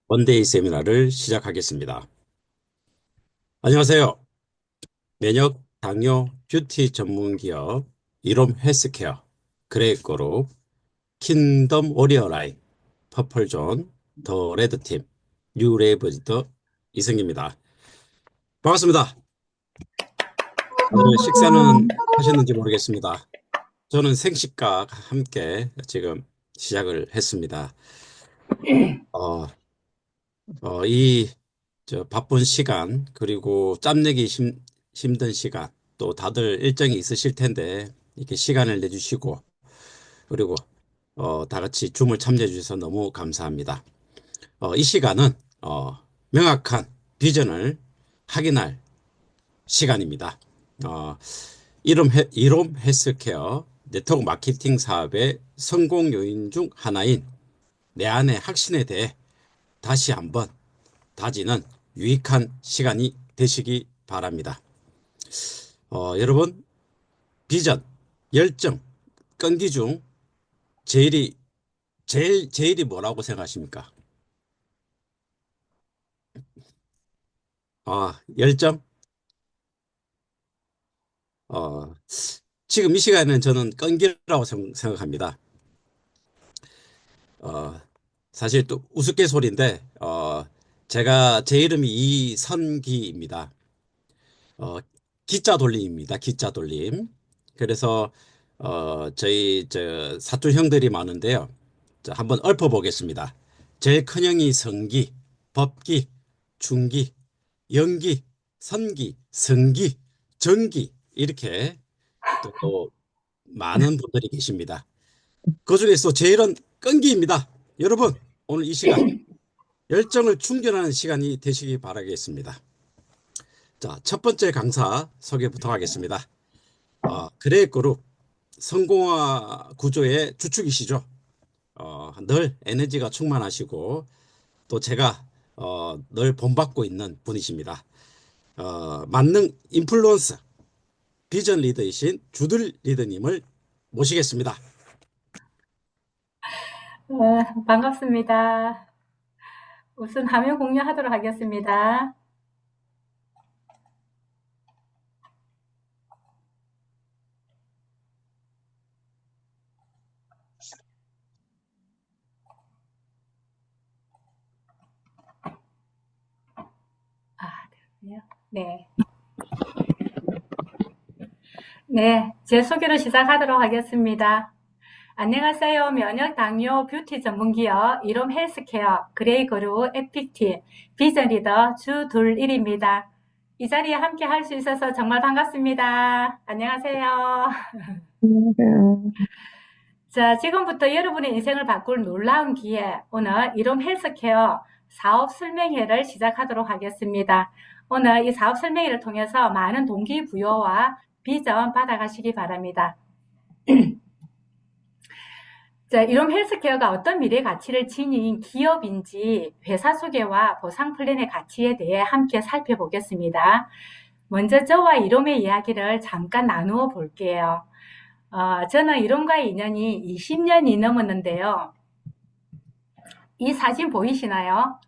원데이 세미나를 시작하겠습니다. 안녕하세요. 면역, 당뇨, 뷰티 전문 기업 이롬 헬스케어, 그레이그룹, 킹덤 워리어 라인, 퍼플존, 더 레드팀, 뉴레이버즈더 이승기입니다. 반갑습니다. 다들 식사는 하셨는지 모르겠습니다. 저는 생식과 함께 지금 시작을 했습니다. 어, 이 바쁜 시간, 그리고 짬내기 힘든 시간, 또 다들 일정이 있으실 텐데, 이렇게 시간을 내주시고, 그리고, 다 같이 줌을 참여해 주셔서 너무 감사합니다. 이 시간은, 명확한 비전을 확인할 시간입니다. 어, 이롬 헬스케어 네트워크 마케팅 사업의 성공 요인 중 하나인 내 안의 확신에 대해 다시 한번 다지는 유익한 시간이 되시기 바랍니다. 여러분, 비전, 열정, 끈기 중 제일이, 제일이 뭐라고 생각하십니까? 열정? 어, 지금 이 시간에는 저는 끈기라고 생각합니다. 어, 사실 또 우스갯소리인데, 제가 제 이름이 이선기입니다. 어, 기자 돌림입니다. 기자 돌림. 그래서 저희 사촌 형들이 많은데요. 자, 한번 읊어보겠습니다. 제일 큰 형이 성기, 법기, 중기, 영기, 선기, 성기, 정기 이렇게 또 많은 분들이 계십니다. 그중에서 제일은 끈기입니다. 여러분, 오늘 이 시간 열정을 충전하는 시간이 되시기 바라겠습니다. 자, 첫 번째 강사 소개부터 하겠습니다. 그레이그룹 성공화 구조의 주축이시죠. 늘 에너지가 충만하시고 또 제가 늘 본받고 있는 분이십니다. 만능 인플루언서 비전 리더이신 주들 리더님을 모시겠습니다. 반갑습니다. 우선 화면 공유하도록 하겠습니다. 네. 네. 네, 제 소개로 시작하도록 하겠습니다. 안녕하세요. 면역 당뇨 뷰티 전문기업 이롬 헬스케어 그레이그룹 에픽팀 비전 리더 주둘일입니다. 이 자리에 함께 할 수 있어서 정말 반갑습니다. 안녕하세요. 안녕하세요. 자, 지금부터 여러분의 인생을 바꿀 놀라운 기회, 오늘 이롬 헬스케어 사업 설명회를 시작하도록 하겠습니다. 오늘 이 사업 설명회를 통해서 많은 동기부여와 비전 받아가시기 바랍니다. 자, 이롬 헬스케어가 어떤 미래 가치를 지닌 기업인지 회사 소개와 보상 플랜의 가치에 대해 함께 살펴보겠습니다. 먼저 저와 이롬의 이야기를 잠깐 나누어 볼게요. 저는 이론과의 인연이 20년이 넘었는데요. 이 사진 보이시나요?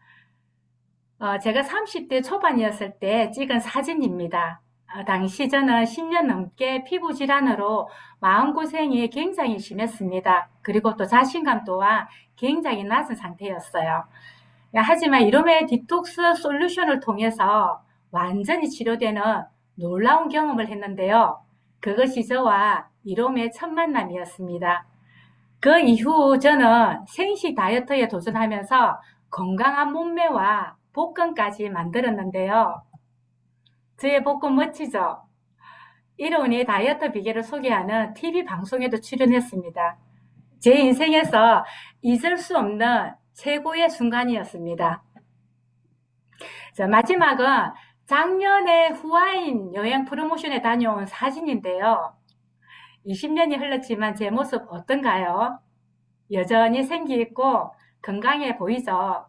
제가 30대 초반이었을 때 찍은 사진입니다. 당시 저는 10년 넘게 피부 질환으로 마음고생이 굉장히 심했습니다. 그리고 또 자신감 또한 굉장히 낮은 상태였어요. 하지만 이름의 디톡스 솔루션을 통해서 완전히 치료되는 놀라운 경험을 했는데요. 그것이 저와 이롬의 첫 만남이었습니다. 그 이후 저는 생식 다이어트에 도전하면서 건강한 몸매와 복근까지 만들었는데요. 저의 복근 멋지죠? 이론이 다이어트 비결을 소개하는 TV 방송에도 출연했습니다. 제 인생에서 잊을 수 없는 최고의 순간이었습니다. 자, 마지막은 작년에 후아인 여행 프로모션에 다녀온 사진인데요. 20년이 흘렀지만 제 모습 어떤가요? 여전히 생기 있고 건강해 보이죠?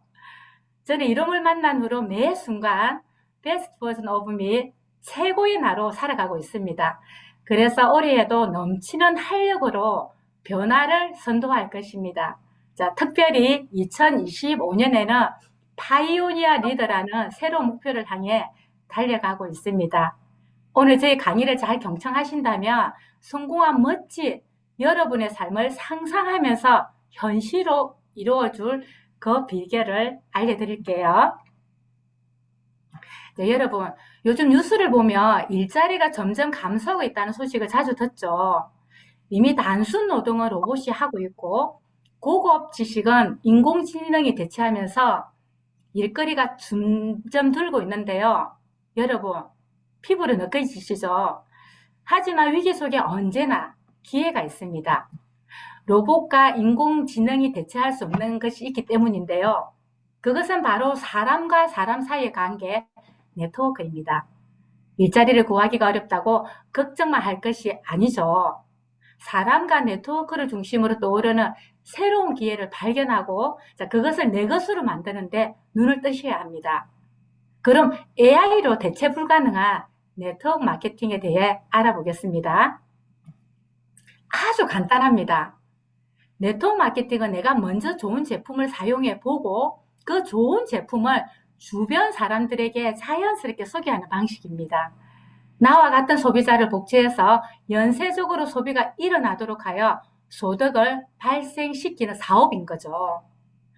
저는 이름을 만난 후로 매 순간 베스트 버전 오브 미 최고의 나로 살아가고 있습니다. 그래서 올해에도 넘치는 활력으로 변화를 선도할 것입니다. 자, 특별히 2025년에는 파이오니아 리더라는 새로운 목표를 향해 달려가고 있습니다. 오늘 저희 강의를 잘 경청하신다면 성공한 멋진 여러분의 삶을 상상하면서 현실로 이루어줄 그 비결을 알려드릴게요. 네, 여러분, 요즘 뉴스를 보면 일자리가 점점 감소하고 있다는 소식을 자주 듣죠. 이미 단순 노동은 로봇이 하고 있고 고급 지식은 인공지능이 대체하면서 일거리가 점점 늘고 있는데요. 여러분, 피부로 느껴지시죠? 하지만 위기 속에 언제나 기회가 있습니다. 로봇과 인공지능이 대체할 수 없는 것이 있기 때문인데요. 그것은 바로 사람과 사람 사이의 관계, 네트워크입니다. 일자리를 구하기가 어렵다고 걱정만 할 것이 아니죠. 사람과 네트워크를 중심으로 떠오르는 새로운 기회를 발견하고 그것을 내 것으로 만드는데 눈을 뜨셔야 합니다. 그럼 AI로 대체 불가능한 네트워크 마케팅에 대해 알아보겠습니다. 아주 간단합니다. 네트워크 마케팅은 내가 먼저 좋은 제품을 사용해 보고 그 좋은 제품을 주변 사람들에게 자연스럽게 소개하는 방식입니다. 나와 같은 소비자를 복제해서 연쇄적으로 소비가 일어나도록 하여 소득을 발생시키는 사업인 거죠.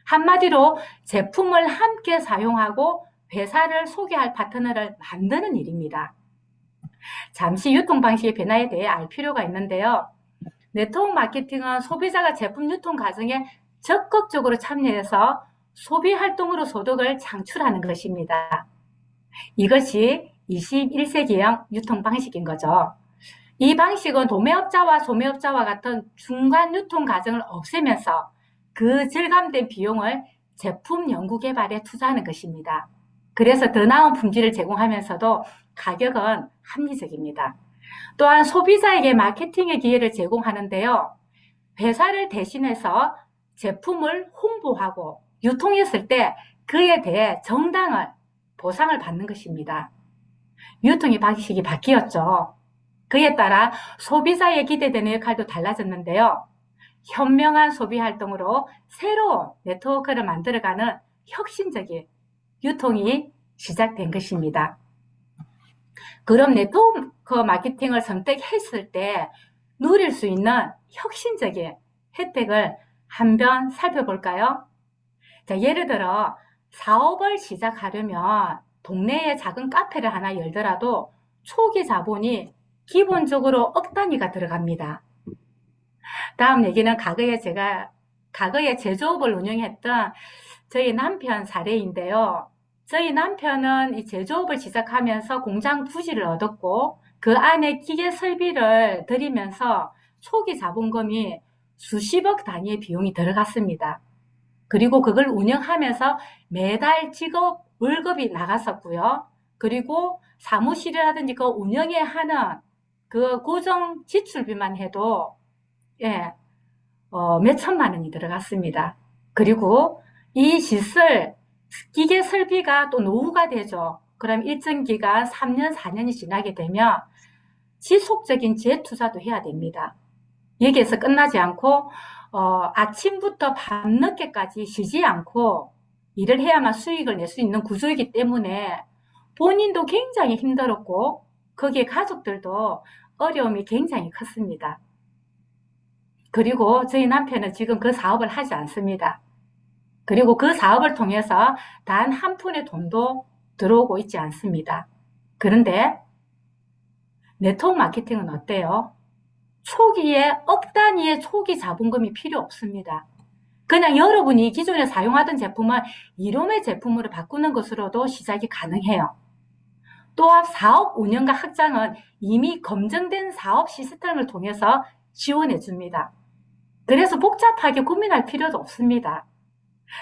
한마디로 제품을 함께 사용하고 회사를 소개할 파트너를 만드는 일입니다. 잠시 유통 방식의 변화에 대해 알 필요가 있는데요. 네트워크 마케팅은 소비자가 제품 유통 과정에 적극적으로 참여해서 소비 활동으로 소득을 창출하는 것입니다. 이것이 21세기형 유통 방식인 거죠. 이 방식은 도매업자와 소매업자와 같은 중간 유통 과정을 없애면서 그 절감된 비용을 제품 연구 개발에 투자하는 것입니다. 그래서 더 나은 품질을 제공하면서도 가격은 합리적입니다. 또한 소비자에게 마케팅의 기회를 제공하는데요. 회사를 대신해서 제품을 홍보하고 유통했을 때 그에 대해 정당한 보상을 받는 것입니다. 유통의 방식이 바뀌었죠. 그에 따라 소비자에 기대되는 역할도 달라졌는데요. 현명한 소비 활동으로 새로운 네트워크를 만들어가는 혁신적인 유통이 시작된 것입니다. 그럼 네트워크 마케팅을 선택했을 때 누릴 수 있는 혁신적인 혜택을 한번 살펴볼까요? 자, 예를 들어 사업을 시작하려면 동네에 작은 카페를 하나 열더라도 초기 자본이 기본적으로 억 단위가 들어갑니다. 다음 얘기는 과거에 제조업을 운영했던 저희 남편 사례인데요. 저희 남편은 이 제조업을 시작하면서 공장 부지를 얻었고 그 안에 기계 설비를 들이면서 초기 자본금이 수십억 단위의 비용이 들어갔습니다. 그리고 그걸 운영하면서 매달 직업 월급이 나갔었고요. 그리고 사무실이라든지 그 운영에 하는 그 고정 지출비만 해도 몇 천만 원이 들어갔습니다. 그리고 이 시설 기계 설비가 또 노후가 되죠. 그럼 일정 기간 3년, 4년이 지나게 되면 지속적인 재투자도 해야 됩니다. 여기에서 끝나지 않고 아침부터 밤늦게까지 쉬지 않고 일을 해야만 수익을 낼 수 있는 구조이기 때문에 본인도 굉장히 힘들었고 거기에 가족들도 어려움이 굉장히 컸습니다. 그리고 저희 남편은 지금 그 사업을 하지 않습니다. 그리고 그 사업을 통해서 단 한 푼의 돈도 들어오고 있지 않습니다. 그런데 네트워크 마케팅은 어때요? 초기에 억 단위의 초기 자본금이 필요 없습니다. 그냥 여러분이 기존에 사용하던 제품을 이름의 제품으로 바꾸는 것으로도 시작이 가능해요. 또한 사업 운영과 확장은 이미 검증된 사업 시스템을 통해서 지원해 줍니다. 그래서 복잡하게 고민할 필요도 없습니다.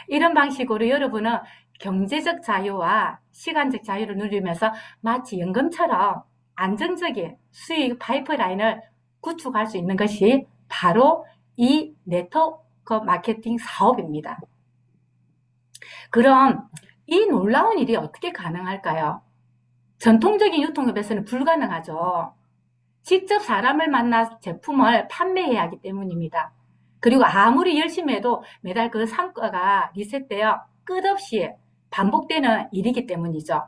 이런 방식으로 여러분은 경제적 자유와 시간적 자유를 누리면서 마치 연금처럼 안정적인 수익 파이프라인을 구축할 수 있는 것이 바로 이 네트워크 마케팅 사업입니다. 그럼 이 놀라운 일이 어떻게 가능할까요? 전통적인 유통업에서는 불가능하죠. 직접 사람을 만나 제품을 판매해야 하기 때문입니다. 그리고 아무리 열심히 해도 매달 그 성과가 리셋되어 끝없이 반복되는 일이기 때문이죠.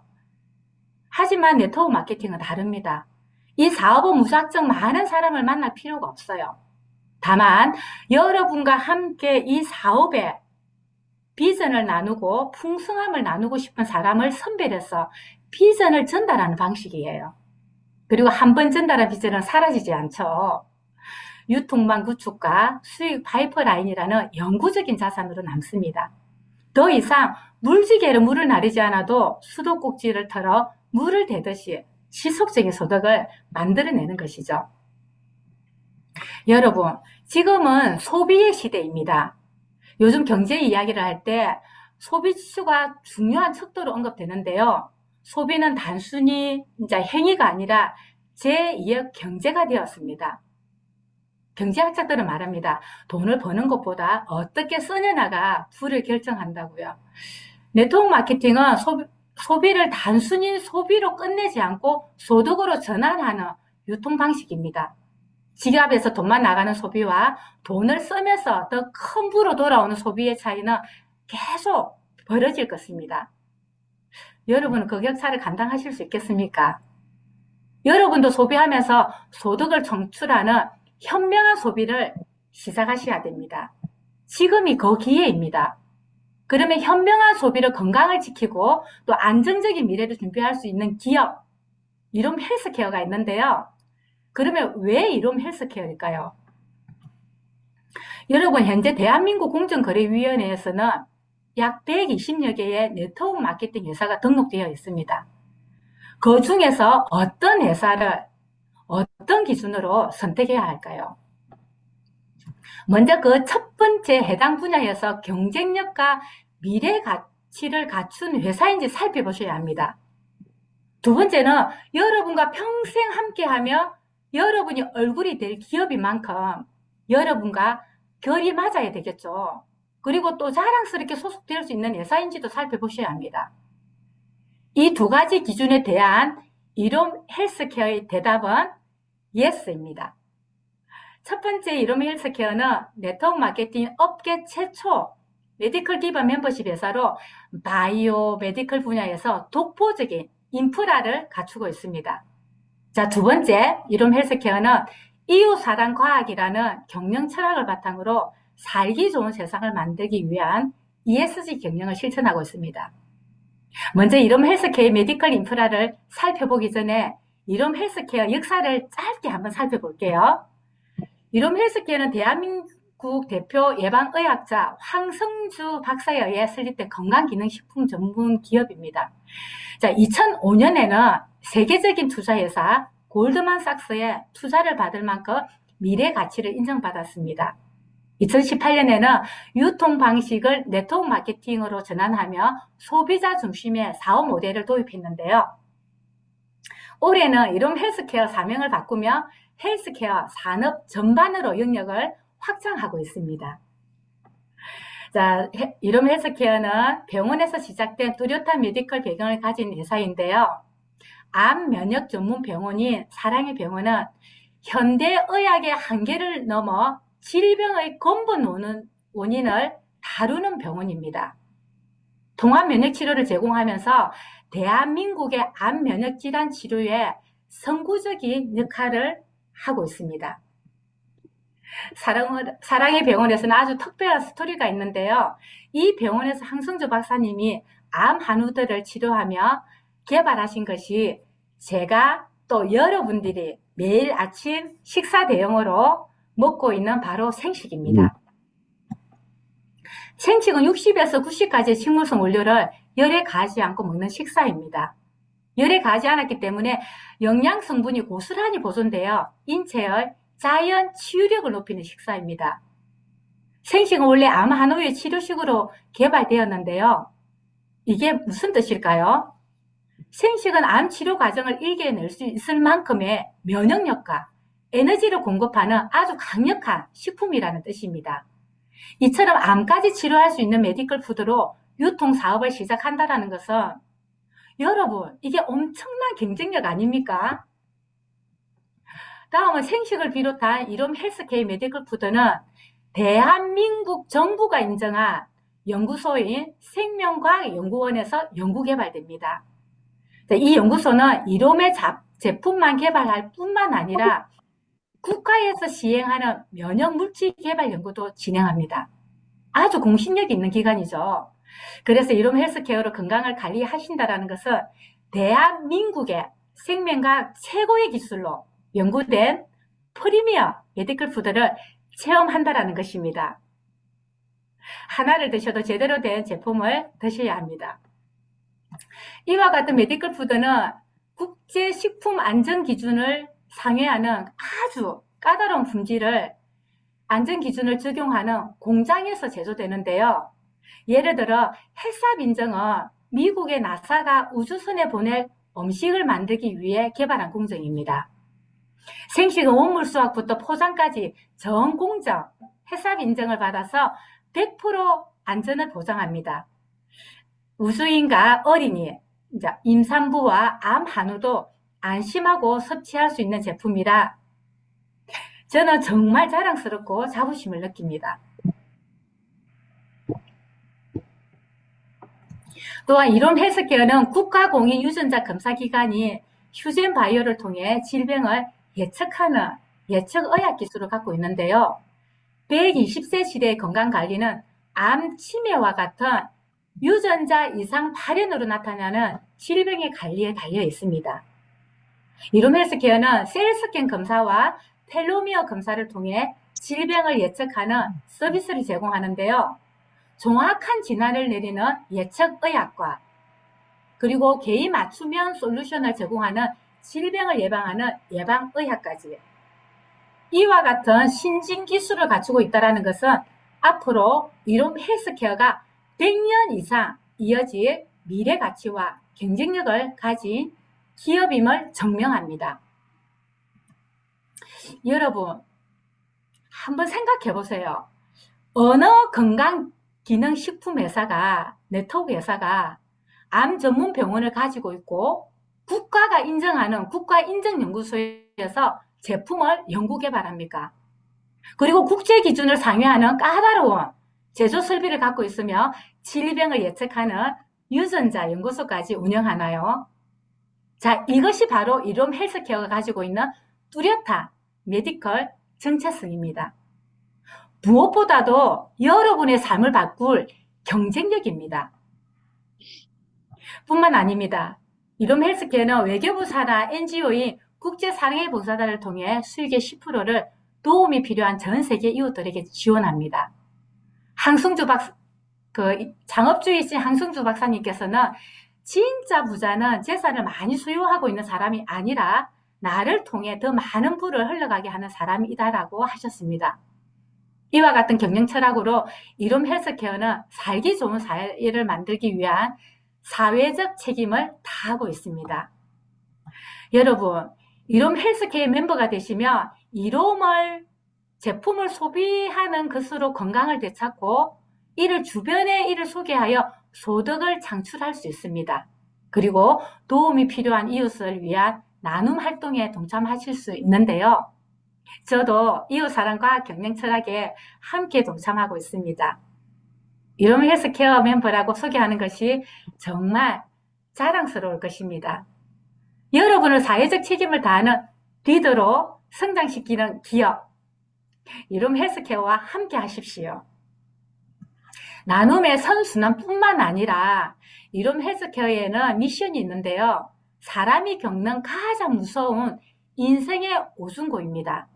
하지만 네트워크 마케팅은 다릅니다. 이 사업은 무작정 많은 사람을 만날 필요가 없어요. 다만 여러분과 함께 이 사업에 비전을 나누고 풍성함을 나누고 싶은 사람을 선별해서 비전을 전달하는 방식이에요. 그리고 한 번 전달한 비전은 사라지지 않죠. 유통망 구축과 수익 파이프라인이라는 영구적인 자산으로 남습니다. 더 이상 물지개로 물을 나르지 않아도 수도꼭지를 털어 물을 대듯이 지속적인 소득을 만들어내는 것이죠. 여러분, 지금은 소비의 시대입니다. 요즘 경제 이야기를 할 때 소비 지수가 중요한 척도로 언급되는데요. 소비는 단순히 이제 행위가 아니라 제2의 경제가 되었습니다. 경제학자들은 말합니다. 돈을 버는 것보다 어떻게 쓰느냐가 부를 결정한다고요. 네트워크 마케팅은 소비를 단순히 소비로 끝내지 않고 소득으로 전환하는 유통 방식입니다. 지갑에서 돈만 나가는 소비와 돈을 쓰면서 더 큰 부로 돌아오는 소비의 차이는 계속 벌어질 것입니다. 여러분은 그 격차를 감당하실 수 있겠습니까? 여러분도 소비하면서 소득을 창출하는 현명한 소비를 시작하셔야 됩니다. 지금이 그 기회입니다. 그러면 현명한 소비로 건강을 지키고 또 안정적인 미래를 준비할 수 있는 기업, 이룸 헬스케어가 있는데요. 그러면 왜 이룸 헬스케어일까요? 여러분, 현재 대한민국 공정거래위원회에서는 약 120여 개의 네트워크 마케팅 회사가 등록되어 있습니다. 그 중에서 어떤 회사를 어떤 기준으로 선택해야 할까요? 먼저 그 첫 번째 해당 분야에서 경쟁력과 미래 가치를 갖춘 회사인지 살펴보셔야 합니다. 두 번째는 여러분과 평생 함께하며 여러분이 얼굴이 될 기업인 만큼 여러분과 결이 맞아야 되겠죠. 그리고 또 자랑스럽게 소속될 수 있는 회사인지도 살펴보셔야 합니다. 이 두 가지 기준에 대한 이룸 헬스케어의 대답은 예스입니다. 첫 번째 이룸 헬스케어는 네트워크 마케팅 업계 최초 메디컬 기반 멤버십 회사로 바이오 메디컬 분야에서 독보적인 인프라를 갖추고 있습니다. 자, 두 번째 이룸 헬스케어는 이웃사랑 과학이라는 경영 철학을 바탕으로 살기 좋은 세상을 만들기 위한 ESG 경영을 실천하고 있습니다. 먼저 이룸 헬스케어의 메디컬 인프라를 살펴보기 전에 이룸 헬스케어 역사를 짧게 한번 살펴볼게요. 이룸 헬스케어는 대한민국 대표 예방의학자 황성주 박사에 의해 설립된 건강기능식품 전문 기업입니다. 자, 2005년에는 세계적인 투자회사 골드만삭스에 투자를 받을 만큼 미래 가치를 인정받았습니다. 2018년에는 유통 방식을 네트워크 마케팅으로 전환하며 소비자 중심의 사업 모델을 도입했는데요. 올해는 이룸 헬스케어 사명을 바꾸며 헬스케어 산업 전반으로 영역을 확장하고 있습니다. 자, 이룸 헬스케어는 병원에서 시작된 뚜렷한 메디컬 배경을 가진 회사인데요. 암 면역 전문 병원인 사랑의 병원은 현대 의학의 한계를 넘어 질병의 근본 원인을 다루는 병원입니다. 통합 면역 치료를 제공하면서 대한민국의 암 면역 질환 치료에 선구적인 역할을 하고 있습니다. 사랑의 병원에서는 아주 특별한 스토리가 있는데요. 이 병원에서 황성주 박사님이 암 한우들을 치료하며 개발하신 것이 제가 또 여러분들이 매일 아침 식사 대용으로 먹고 있는 바로 생식입니다. 생식은 60에서 90가지의 식물성 원료를 열에 가하지 않고 먹는 식사입니다. 열에 가하지 않았기 때문에 영양 성분이 고스란히 보존되어 인체의 자연 치유력을 높이는 식사입니다. 생식은 원래 암 한우의 치료식으로 개발되었는데요. 이게 무슨 뜻일까요? 생식은 암 치료 과정을 일깨낼 수 있을 만큼의 면역력과 에너지를 공급하는 아주 강력한 식품이라는 뜻입니다. 이처럼 암까지 치료할 수 있는 메디컬 푸드로 유통 사업을 시작한다는 것은 여러분, 이게 엄청난 경쟁력 아닙니까? 다음은 생식을 비롯한 이룸 헬스케어 메디컬 푸드는 대한민국 정부가 인정한 연구소인 생명과학연구원에서 연구개발됩니다. 이 연구소는 이롬의 제품만 개발할 뿐만 아니라 국가에서 시행하는 면역물질 개발 연구도 진행합니다. 아주 공신력 있는 기관이죠. 그래서 이롬 헬스케어로 건강을 관리하신다는 것은 대한민국의 생명과학 최고의 기술로 연구된 프리미어 메디컬 푸드를 체험한다는 것입니다. 하나를 드셔도 제대로 된 제품을 드셔야 합니다. 이와 같은 메디컬 푸드는 국제식품안전기준을 상회하는 아주 까다로운 품질을 안전기준을 적용하는 공장에서 제조되는데요. 예를 들어 헬스압 인증은 미국의 나사가 우주선에 보낼 음식을 만들기 위해 개발한 공정입니다. 생식은 원물 수확부터 포장까지 전 공정 헬스압 인증을 받아서 100% 안전을 보장합니다. 우수인과 어린이, 임산부와 암 한우도 안심하고 섭취할 수 있는 제품이라 저는 정말 자랑스럽고 자부심을 느낍니다. 또한 이롬 헬스케어는 국가공인 유전자 검사 기관인 휴젠바이오를 통해 질병을 예측하는 예측의학 기술을 갖고 있는데요. 120세 시대의 건강관리는 암, 치매와 같은 유전자 이상 발현으로 나타나는 질병의 관리에 달려 있습니다. 이롬 헬스케어는 셀스캔 검사와 텔로미어 검사를 통해 질병을 예측하는 서비스를 제공하는데요. 정확한 진단을 내리는 예측의학과, 그리고 개인 맞춤형 솔루션을 제공하는 질병을 예방하는 예방의학까지 이와 같은 신진 기술을 갖추고 있다는 것은 앞으로 이롬 헬스케어가 100년 이상 이어질 미래 가치와 경쟁력을 가진 기업임을 증명합니다. 여러분, 한번 생각해 보세요. 어느 건강기능식품회사가, 네트워크 회사가 암 전문 병원을 가지고 있고 국가가 인정하는 국가인정연구소에서 제품을 연구 개발합니까? 그리고 국제기준을 상회하는 까다로운 제조 설비를 갖고 있으며 질병을 예측하는 유전자 연구소까지 운영하나요? 자, 이것이 바로 이롬 헬스케어가 가지고 있는 뚜렷한 메디컬 정체성입니다. 무엇보다도 여러분의 삶을 바꿀 경쟁력입니다. 뿐만 아닙니다. 이롬 헬스케어는 외교부 산하 NGO인 국제사랑의봉사단을 통해 수익의 10%를 도움이 필요한 전 세계 이웃들에게 지원합니다. 장업주의신 항승주 박사님께서는 진짜 부자는 재산을 많이 소유하고 있는 사람이 아니라 나를 통해 더 많은 부를 흘러가게 하는 사람이다라고 하셨습니다. 이와 같은 경영 철학으로 이롬 헬스케어는 살기 좋은 사회를 만들기 위한 사회적 책임을 다하고 있습니다. 여러분, 이롬 헬스케어 멤버가 되시면 이롬을 제품을 소비하는 것으로 건강을 되찾고 이를 주변에 이를 소개하여 소득을 창출할 수 있습니다. 그리고 도움이 필요한 이웃을 위한 나눔 활동에 동참하실 수 있는데요. 저도 이웃사랑과 경영 철학에 함께 동참하고 있습니다. 이롬 헬스케어 멤버라고 소개하는 것이 정말 자랑스러울 것입니다. 여러분을 사회적 책임을 다하는 리더로 성장시키는 기업, 이롬 헬스케어와 함께 하십시오. 나눔의 선순환뿐만 아니라 이롬 헬스케어에는 미션이 있는데요. 사람이 겪는 가장 무서운 인생의 오중고입니다.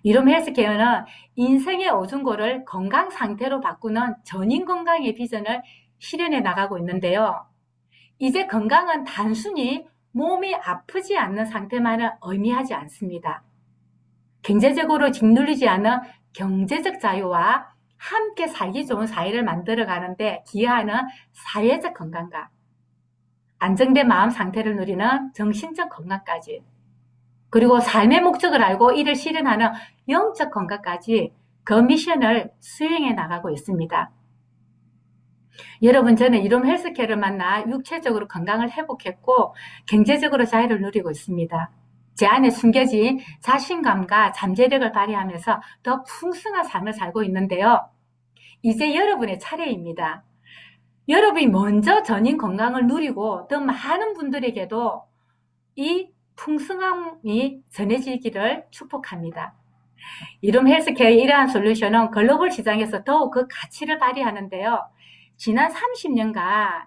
이롬 헬스케어는 인생의 오중고를 건강 상태로 바꾸는 전인 건강의 비전을 실현해 나가고 있는데요. 이제 건강은 단순히 몸이 아프지 않는 상태만을 의미하지 않습니다. 경제적으로 짓눌리지 않은 경제적 자유와 함께 살기 좋은 사회를 만들어가는데 기여하는 사회적 건강과 안정된 마음 상태를 누리는 정신적 건강까지, 그리고 삶의 목적을 알고 이를 실현하는 영적 건강까지 그 미션을 수행해 나가고 있습니다. 여러분, 저는 이롬 헬스케어를 만나 육체적으로 건강을 회복했고 경제적으로 자유를 누리고 있습니다. 제 안에 숨겨진 자신감과 잠재력을 발휘하면서 더 풍성한 삶을 살고 있는데요. 이제 여러분의 차례입니다. 여러분이 먼저 전인 건강을 누리고 더 많은 분들에게도 이 풍성함이 전해지기를 축복합니다. 이룸 헬스케어의 이러한 솔루션은 글로벌 시장에서 더욱 그 가치를 발휘하는데요. 지난 30년간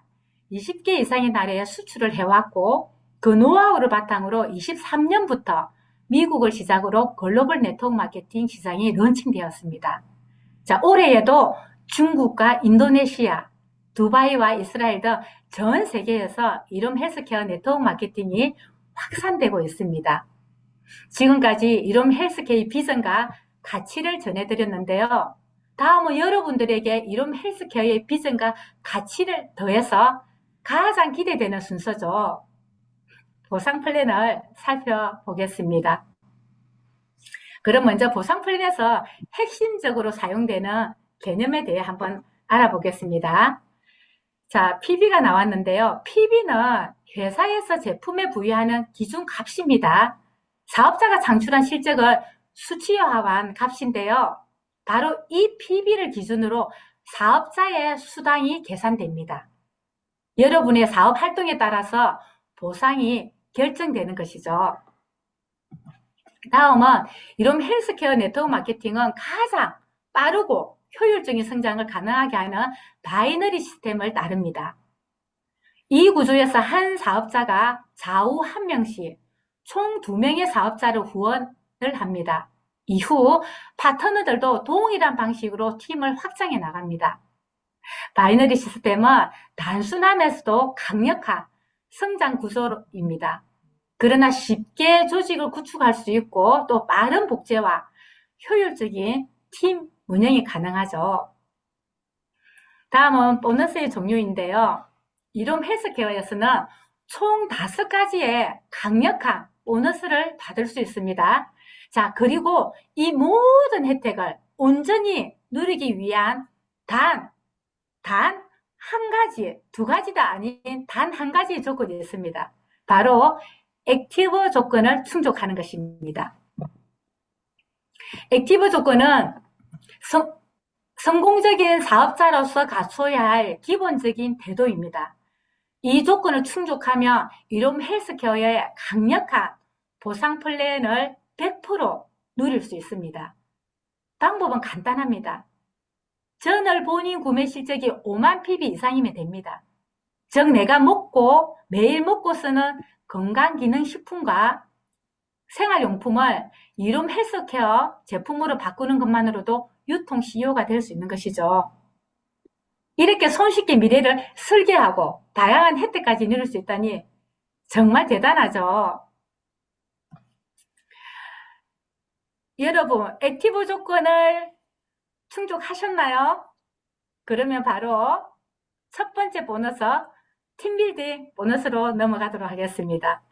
20개 이상의 나라에 수출을 해왔고 그 노하우를 바탕으로 23년부터 미국을 시작으로 글로벌 네트워크 마케팅 시장이 런칭되었습니다. 자, 올해에도 중국과 인도네시아, 두바이와 이스라엘 등 전 세계에서 이룸 헬스케어 네트워크 마케팅이 확산되고 있습니다. 지금까지 이룸 헬스케어의 비전과 가치를 전해드렸는데요. 다음은 여러분들에게 이룸 헬스케어의 비전과 가치를 더해서 가장 기대되는 순서죠. 보상 플랜을 살펴보겠습니다. 그럼 먼저 보상 플랜에서 핵심적으로 사용되는 개념에 대해 한번 알아보겠습니다. 자, PB가 나왔는데요. PB는 회사에서 제품에 부여하는 기준값입니다. 사업자가 창출한 실적을 수치화한 값인데요. 바로 이 PB를 기준으로 사업자의 수당이 계산됩니다. 여러분의 사업 활동에 따라서 보상이 결정되는 것이죠. 다음은 이룸 헬스케어 네트워크 마케팅은 가장 빠르고 효율적인 성장을 가능하게 하는 바이너리 시스템을 따릅니다. 이 구조에서 한 사업자가 좌우 한 명씩 총 2명의 사업자를 후원을 합니다. 이후 파트너들도 동일한 방식으로 팀을 확장해 나갑니다. 바이너리 시스템은 단순하면서도 강력한 성장 구조입니다. 그러나 쉽게 조직을 구축할 수 있고 또 빠른 복제와 효율적인 팀 운영이 가능하죠. 다음은 보너스의 종류인데요. 이룸 헬스케어에서는 총 5가지의 강력한 보너스를 받을 수 있습니다. 자, 그리고 이 모든 혜택을 온전히 누리기 위한 단 한 가지, 2가지도 아닌 단 한 가지의 조건이 있습니다. 바로 액티브 조건을 충족하는 것입니다. 액티브 조건은 성공적인 사업자로서 갖춰야 할 기본적인 태도입니다. 이 조건을 충족하면 이룸 헬스케어의 강력한 보상 플랜을 100% 누릴 수 있습니다. 방법은 간단합니다. 전월 본인 구매 실적이 5만 PB 이상이면 됩니다. 즉 내가 매일 먹고 쓰는 건강기능식품과 생활용품을 이룸 헬스케어 제품으로 바꾸는 것만으로도 유통 CEO가 될 수 있는 것이죠. 이렇게 손쉽게 미래를 설계하고 다양한 혜택까지 누릴 수 있다니 정말 대단하죠. 여러분, 액티브 조건을 충족하셨나요? 그러면 바로 첫 번째 보너스, 팀빌딩 보너스로 넘어가도록 하겠습니다.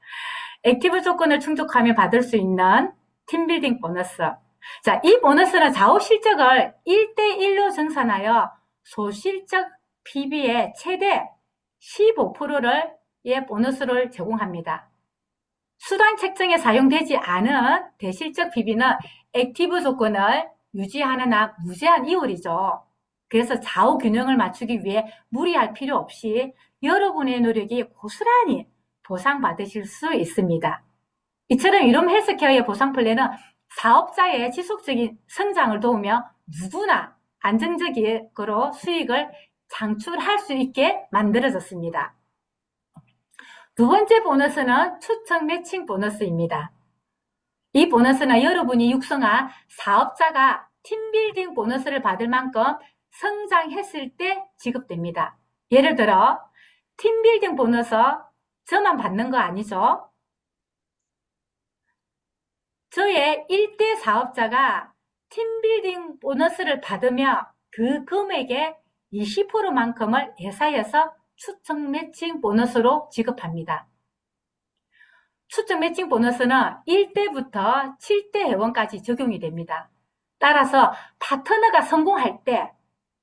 액티브 조건을 충족하며 받을 수 있는 팀빌딩 보너스. 자, 이 보너스는 좌우 실적을 1대1로 정산하여 소실적 PB의 최대 15%를 보너스를 제공합니다. 수단 책정에 사용되지 않은 대실적 PB는 액티브 조건을 유지하는 한 무제한 이월이죠. 그래서 좌우 균형을 맞추기 위해 무리할 필요 없이 여러분의 노력이 고스란히 보상받으실 수 있습니다. 이처럼 이룸 헬스케어의 보상 플랜은 사업자의 지속적인 성장을 도우며 누구나 안정적으로 수익을 창출할 수 있게 만들어졌습니다. 두 번째 보너스는 추천 매칭 보너스입니다. 이 보너스는 여러분이 육성한 사업자가 팀빌딩 보너스를 받을 만큼 성장했을 때 지급됩니다. 예를 들어 팀빌딩 보너스 저만 받는 거 아니죠? 저의 1대 사업자가 팀빌딩 보너스를 받으며 그 금액의 20%만큼을 회사에서 추천 매칭 보너스로 지급합니다. 추천 매칭 보너스는 1대부터 7대 회원까지 적용이 됩니다. 따라서 파트너가 성공할 때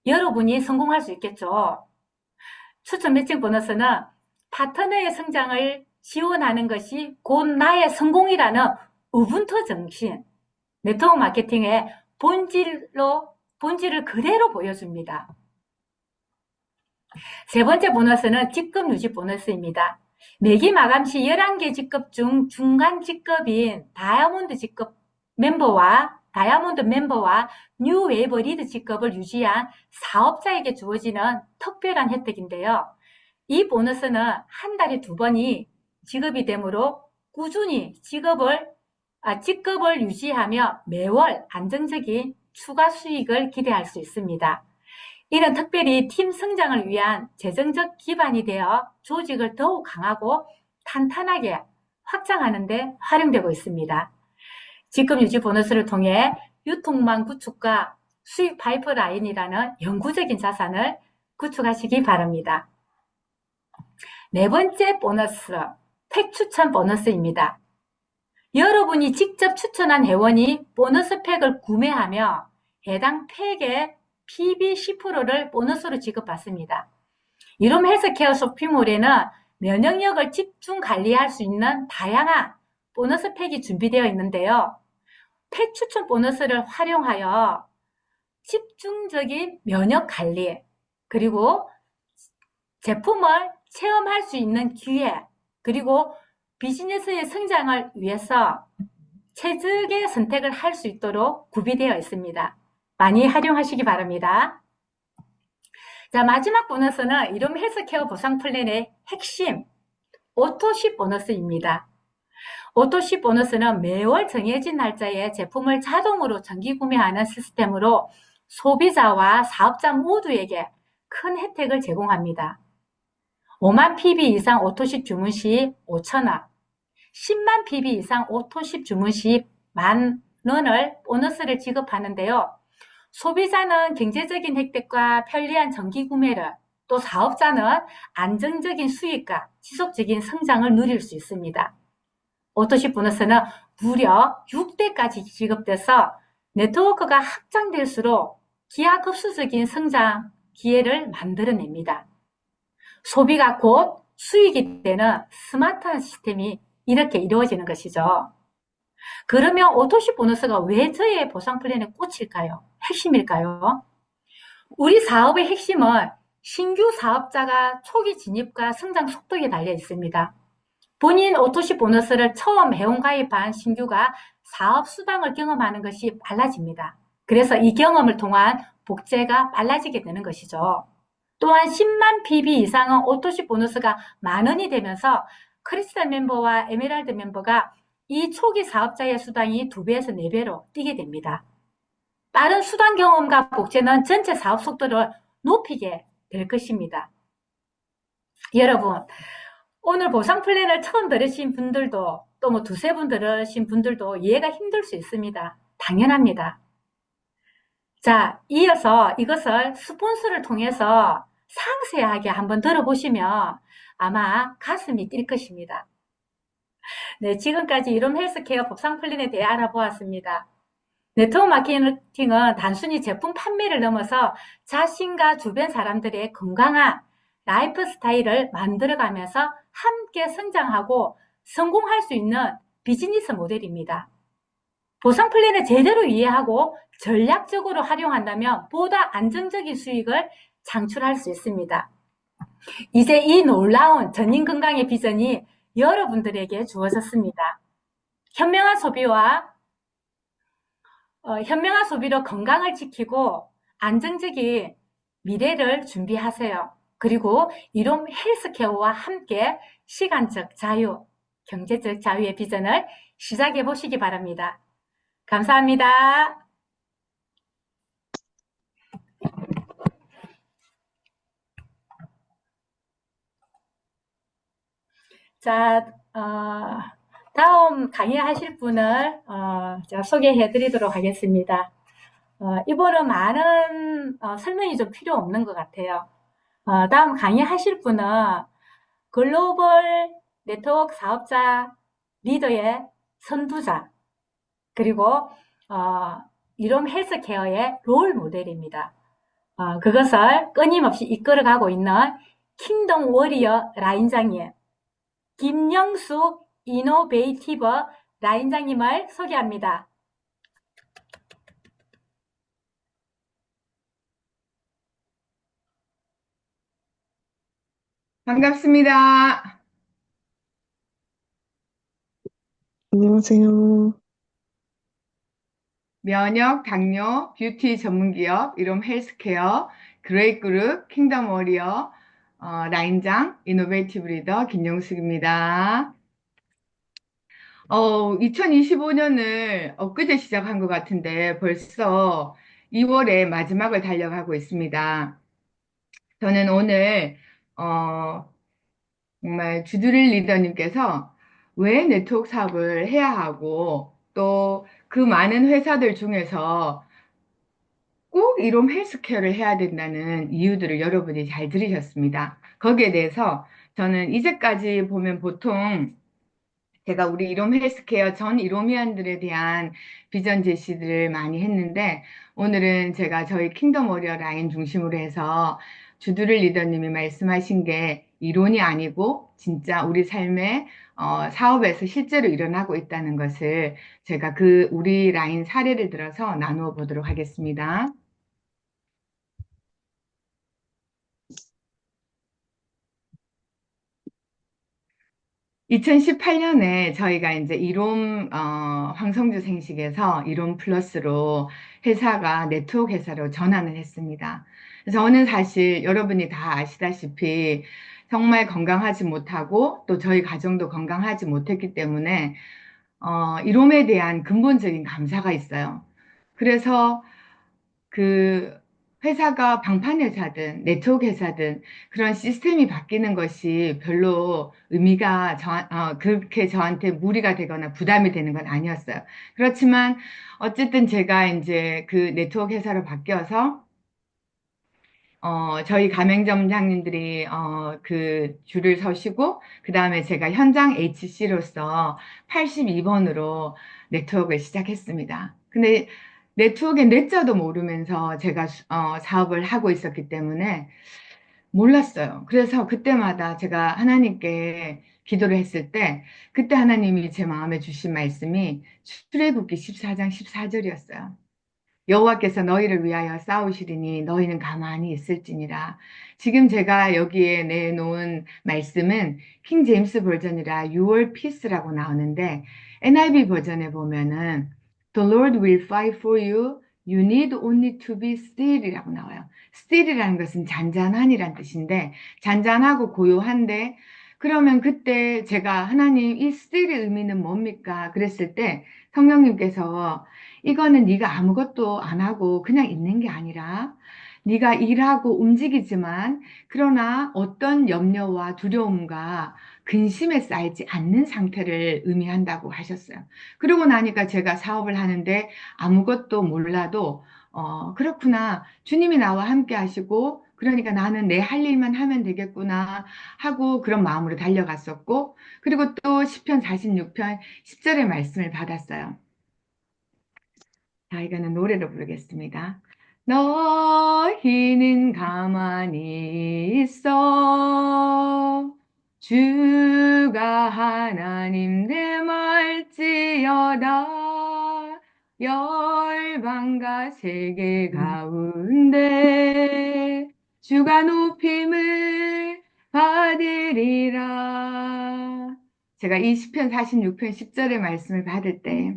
여러분이 성공할 수 있겠죠. 추천 매칭 보너스는 파트너의 성장을 지원하는 것이 곧 나의 성공이라는 우분투 정신, 네트워크 마케팅의 본질로 본질을 그대로 보여줍니다. 세 번째 보너스는 직급 유지 보너스입니다. 매기 마감 시 11개 직급 중 중간 직급인 다이아몬드 멤버와 뉴 웨이버 리드 직급을 유지한 사업자에게 주어지는 특별한 혜택인데요. 이 보너스는 한 달에 2번이 지급이 되므로 꾸준히 직급을 유지하며 매월 안정적인 추가 수익을 기대할 수 있습니다. 이는 특별히 팀 성장을 위한 재정적 기반이 되어 조직을 더욱 강하고 탄탄하게 확장하는 데 활용되고 있습니다. 직급 유지 보너스를 통해 유통망 구축과 수익 파이프라인이라는 영구적인 자산을 구축하시기 바랍니다. 네 번째 보너스, 팩 추천 보너스입니다. 여러분이 직접 추천한 회원이 보너스 팩을 구매하며 해당 팩의 PB 10%를 보너스로 지급받습니다. 이롬 헬스케어 쇼핑몰에는 면역력을 집중 관리할 수 있는 다양한 보너스 팩이 준비되어 있는데요. 팩 추천 보너스를 활용하여 집중적인 면역 관리, 그리고 제품을 체험할 수 있는 기회, 그리고 비즈니스의 성장을 위해서 최적의 선택을 할 수 있도록 구비되어 있습니다. 많이 활용하시기 바랍니다. 자, 마지막 보너스는 이롬 헬스케어 보상 플랜의 핵심 오토십 보너스입니다. 오토십 보너스는 매월 정해진 날짜에 제품을 자동으로 정기 구매하는 시스템으로 소비자와 사업자 모두에게 큰 혜택을 제공합니다. 5만 PB 이상 오토십 주문 시 5,000원, 10만 PB 이상 오토십 주문 시 10,000원을 보너스를 지급하는데요. 소비자는 경제적인 혜택과 편리한 정기 구매를, 또 사업자는 안정적인 수익과 지속적인 성장을 누릴 수 있습니다. 오토십 보너스는 무려 6대까지 지급돼서 네트워크가 확장될수록 기하급수적인 성장 기회를 만들어냅니다. 소비가 곧 수익이 되는 스마트한 시스템이 이렇게 이루어지는 것이죠. 그러면 오토십 보너스가 왜 저의 보상 플랜의 꽃일까요? 핵심일까요? 우리 사업의 핵심은 신규 사업자가 초기 진입과 성장 속도에 달려 있습니다. 본인 오토십 보너스를 처음 회원 가입한 신규가 사업 수당을 경험하는 것이 빨라집니다. 그래서 이 경험을 통한 복제가 빨라지게 되는 것이죠. 또한 10만 PB 이상은 오토십 보너스가 10,000원이 되면서 크리스탈 멤버와 에메랄드 멤버가 이 초기 사업자의 수당이 2배에서 4배로 뛰게 됩니다. 빠른 수당 경험과 복제는 전체 사업 속도를 높이게 될 것입니다. 여러분, 오늘 보상 플랜을 처음 들으신 분들도 또 뭐 두세 분 들으신 분들도 이해가 힘들 수 있습니다. 당연합니다. 자, 이어서 이것을 스폰서를 통해서 상세하게 한번 들어보시면 아마 가슴이 뛸 것입니다. 네, 지금까지 이롬 헬스케어 보상 플랜에 대해 알아보았습니다. 네트워크 마케팅은 단순히 제품 판매를 넘어서 자신과 주변 사람들의 건강한 라이프 스타일을 만들어가면서 함께 성장하고 성공할 수 있는 비즈니스 모델입니다. 보상 플랜을 제대로 이해하고 전략적으로 활용한다면 보다 안정적인 수익을 창출할 수 있습니다. 이제 이 놀라운 전인 건강의 비전이 여러분들에게 주어졌습니다. 현명한 소비로 건강을 지키고 안정적인 미래를 준비하세요. 그리고 이롬 헬스케어와 함께 시간적 자유, 경제적 자유의 비전을 시작해 보시기 바랍니다. 감사합니다. 자, 다음 강의하실 분을 제가 소개해 드리도록 하겠습니다. 이분은 많은 설명이 좀 필요 없는 것 같아요. 다음 강의하실 분은 글로벌 네트워크 사업자 리더의 선두자, 그리고 이롬 헬스케어의 롤 모델입니다. 그것을 끊임없이 이끌어가고 있는 킹덤 워리어 라인장님, 김영수 이노베이티브 라인장님을 소개합니다. 반갑습니다. 안녕하세요. 면역, 당뇨, 뷰티 전문기업, 이롬 헬스케어, 그레이그룹, 킹덤 워리어, 라인장, 이노베이티브 리더 김용숙입니다. 2025년을 엊그제 시작한 것 같은데 벌써 2월의 마지막을 달려가고 있습니다. 저는 오늘, 어, 정말 주드릴 리더님께서 왜 네트워크 사업을 해야 하고 또 그 많은 회사들 중에서 꼭 이런 헬스케어를 해야 된다는 이유들을 여러분이 잘 들으셨습니다. 거기에 대해서 저는 이제까지 보면 보통 제가 우리 이롬 헬스케어 전 이로미안들에 대한 비전 제시들을 많이 했는데 오늘은 제가 저희 킹덤 워리어 라인 중심으로 해서 주두를 리더님이 말씀하신 게 이론이 아니고 진짜 우리 삶의 사업에서 실제로 일어나고 있다는 것을 제가 그 우리 라인 사례를 들어서 나누어 보도록 하겠습니다. 2018년에 저희가 이제 황성주 생식에서 이롬 플러스로 회사가 네트워크 회사로 전환을 했습니다. 저는 사실 여러분이 다 아시다시피 정말 건강하지 못하고 또 저희 가정도 건강하지 못했기 때문에 이롬에 대한 근본적인 감사가 있어요. 그래서 그 회사가 방판 회사든 네트워크 회사든 그런 시스템이 바뀌는 것이 별로 의미가 그렇게 저한테 무리가 되거나 부담이 되는 건 아니었어요. 그렇지만 어쨌든 제가 이제 그 네트워크 회사로 바뀌어서 저희 가맹점장님들이, 그 줄을 서시고, 그 다음에 제가 현장 HC로서 82번으로 네트워크를 시작했습니다. 근데 네트워크의 뇌자도 모르면서 제가, 사업을 하고 있었기 때문에 몰랐어요. 그래서 그때마다 제가 하나님께 기도를 했을 때, 그때 하나님이 제 마음에 주신 말씀이 출애굽기 14장 14절이었어요. 여호와께서 너희를 위하여 싸우시리니 너희는 가만히 있을지니라. 지금 제가 여기에 내놓은 말씀은 킹 제임스 버전이라 You will peace라고 나오는데 NIV 버전에 보면은 The Lord will fight for you. You need only to be still이라고 나와요. still이라는 것은 잔잔한이란 뜻인데 잔잔하고 고요한데 그러면 그때 제가 하나님 이 still의 의미는 뭡니까? 그랬을 때 성령님께서 이거는 네가 아무것도 안 하고 그냥 있는 게 아니라 네가 일하고 움직이지만 그러나 어떤 염려와 두려움과 근심에 쌓이지 않는 상태를 의미한다고 하셨어요. 그러고 나니까 제가 사업을 하는데 아무것도 몰라도 그렇구나. 주님이 나와 함께 하시고 그러니까 나는 내 할 일만 하면 되겠구나 하고 그런 마음으로 달려갔었고 그리고 또 시편 46편 10절의 말씀을 받았어요. 자, 이거는 노래로 부르겠습니다. 너희는 가만히 있어. 주가 하나님 됨할지어다. 열방과 세계 가운데 주가 높임을 받으리라. 제가 이 시편 46편 10절의 말씀을 받을 때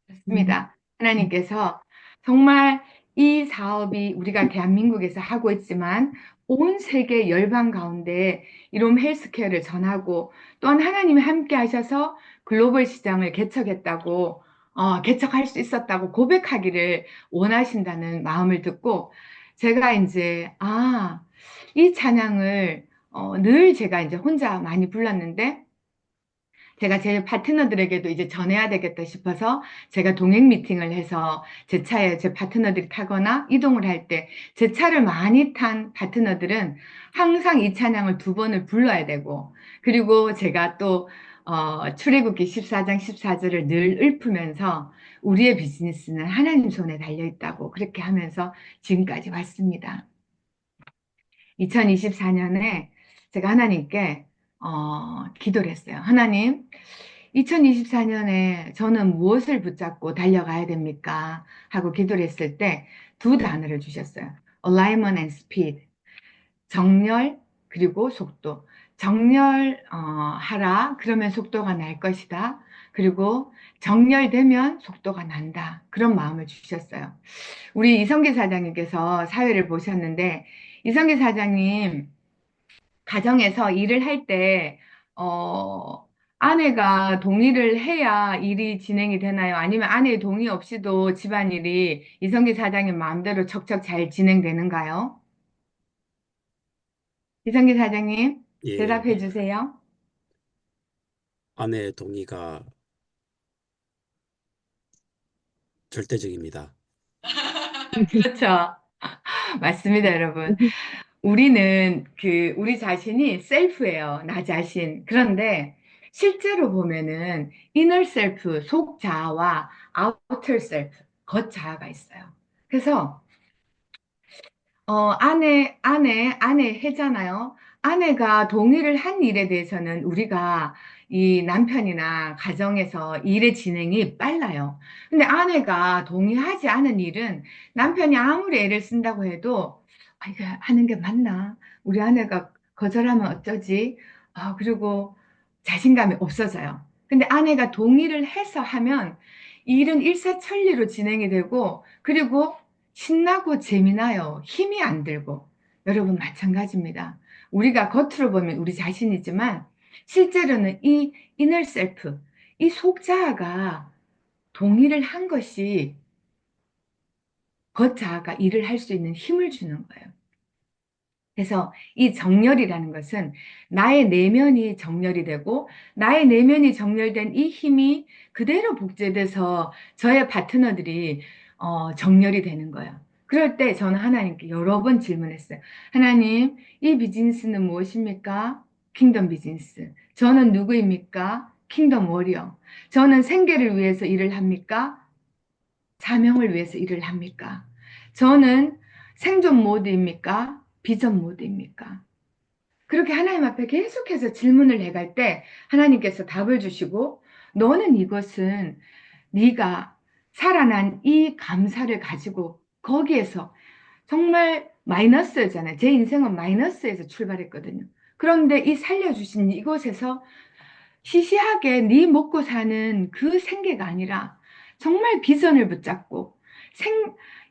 좋습니다. 하나님께서 정말 이 사업이 우리가 대한민국에서 하고 있지만 온 세계 열방 가운데 이런 헬스케어를 전하고 또한 하나님이 함께 하셔서 글로벌 시장을 개척했다고 개척할 수 있었다고 고백하기를 원하신다는 마음을 듣고 제가 이제 이 찬양을 늘 제가 이제 혼자 많이 불렀는데 제가 제 파트너들에게도 이제 전해야 되겠다 싶어서 제가 동행 미팅을 해서 제 차에 제 파트너들이 타거나 이동을 할 때 제 차를 많이 탄 파트너들은 항상 이 찬양을 두 번을 불러야 되고 그리고 제가 또 출애굽기 14장 14절을 늘 읊으면서 우리의 비즈니스는 하나님 손에 달려 있다고 그렇게 하면서 지금까지 왔습니다. 2024년에 제가 하나님께 기도를 했어요. 하나님, 2024년에 저는 무엇을 붙잡고 달려가야 됩니까? 하고 기도를 했을 때 두 단어를 주셨어요. Alignment and Speed. 정렬, 그리고 속도. 하라. 그러면 속도가 날 것이다. 그리고 정렬되면 속도가 난다. 그런 마음을 주셨어요. 우리 이성기 사장님께서 사회를 보셨는데, 이성기 사장님, 가정에서 일을 할 때, 아내가 동의를 해야 일이 진행이 되나요? 아니면 아내의 동의 없이도 집안일이 이성기 사장님 마음대로 척척 잘 진행되는가요? 이성기 사장님, 예, 대답해 주세요. 아내의 동의가 절대적입니다. 그렇죠. 맞습니다, 여러분. 우리 자신이 셀프예요. 나 자신. 그런데 실제로 보면은 inner self, 속 자아와 outer self, 겉 자아가 있어요. 그래서 아내 해잖아요. 아내가 동의를 한 일에 대해서는 우리가 이 남편이나 가정에서 일의 진행이 빨라요. 근데 아내가 동의하지 않은 일은 남편이 아무리 애를 쓴다고 해도 이거 하는 게 맞나? 우리 아내가 거절하면 어쩌지? 그리고 자신감이 없어져요. 근데 아내가 동의를 해서 하면 일은 일사천리로 진행이 되고, 그리고 신나고 재미나요. 힘이 안 들고. 여러분 마찬가지입니다. 우리가 겉으로 보면 우리 자신이지만 실제로는 이 inner self, 이 속자아가 동의를 한 것이 겉자아가 일을 할 수 있는 힘을 주는 거예요. 그래서 이 정렬이라는 것은 나의 내면이 정렬이 되고, 나의 내면이 정렬된 이 힘이 그대로 복제돼서 저의 파트너들이 정렬이 되는 거예요. 그럴 때 저는 하나님께 여러 번 질문했어요. 하나님, 이 비즈니스는 무엇입니까? 킹덤 비즈니스. 저는 누구입니까? 킹덤 워리어. 저는 생계를 위해서 일을 합니까? 사명을 위해서 일을 합니까? 저는 생존 모드입니까? 비전 모드입니까? 그렇게 하나님 앞에 계속해서 질문을 해갈 때 하나님께서 답을 주시고, 너는 이것은 네가 살아난 이 감사를 가지고 거기에서 정말 마이너스였잖아요. 제 인생은 마이너스에서 출발했거든요. 그런데 이 살려주신 이곳에서 시시하게 네 먹고 사는 그 생계가 아니라 정말 비전을 붙잡고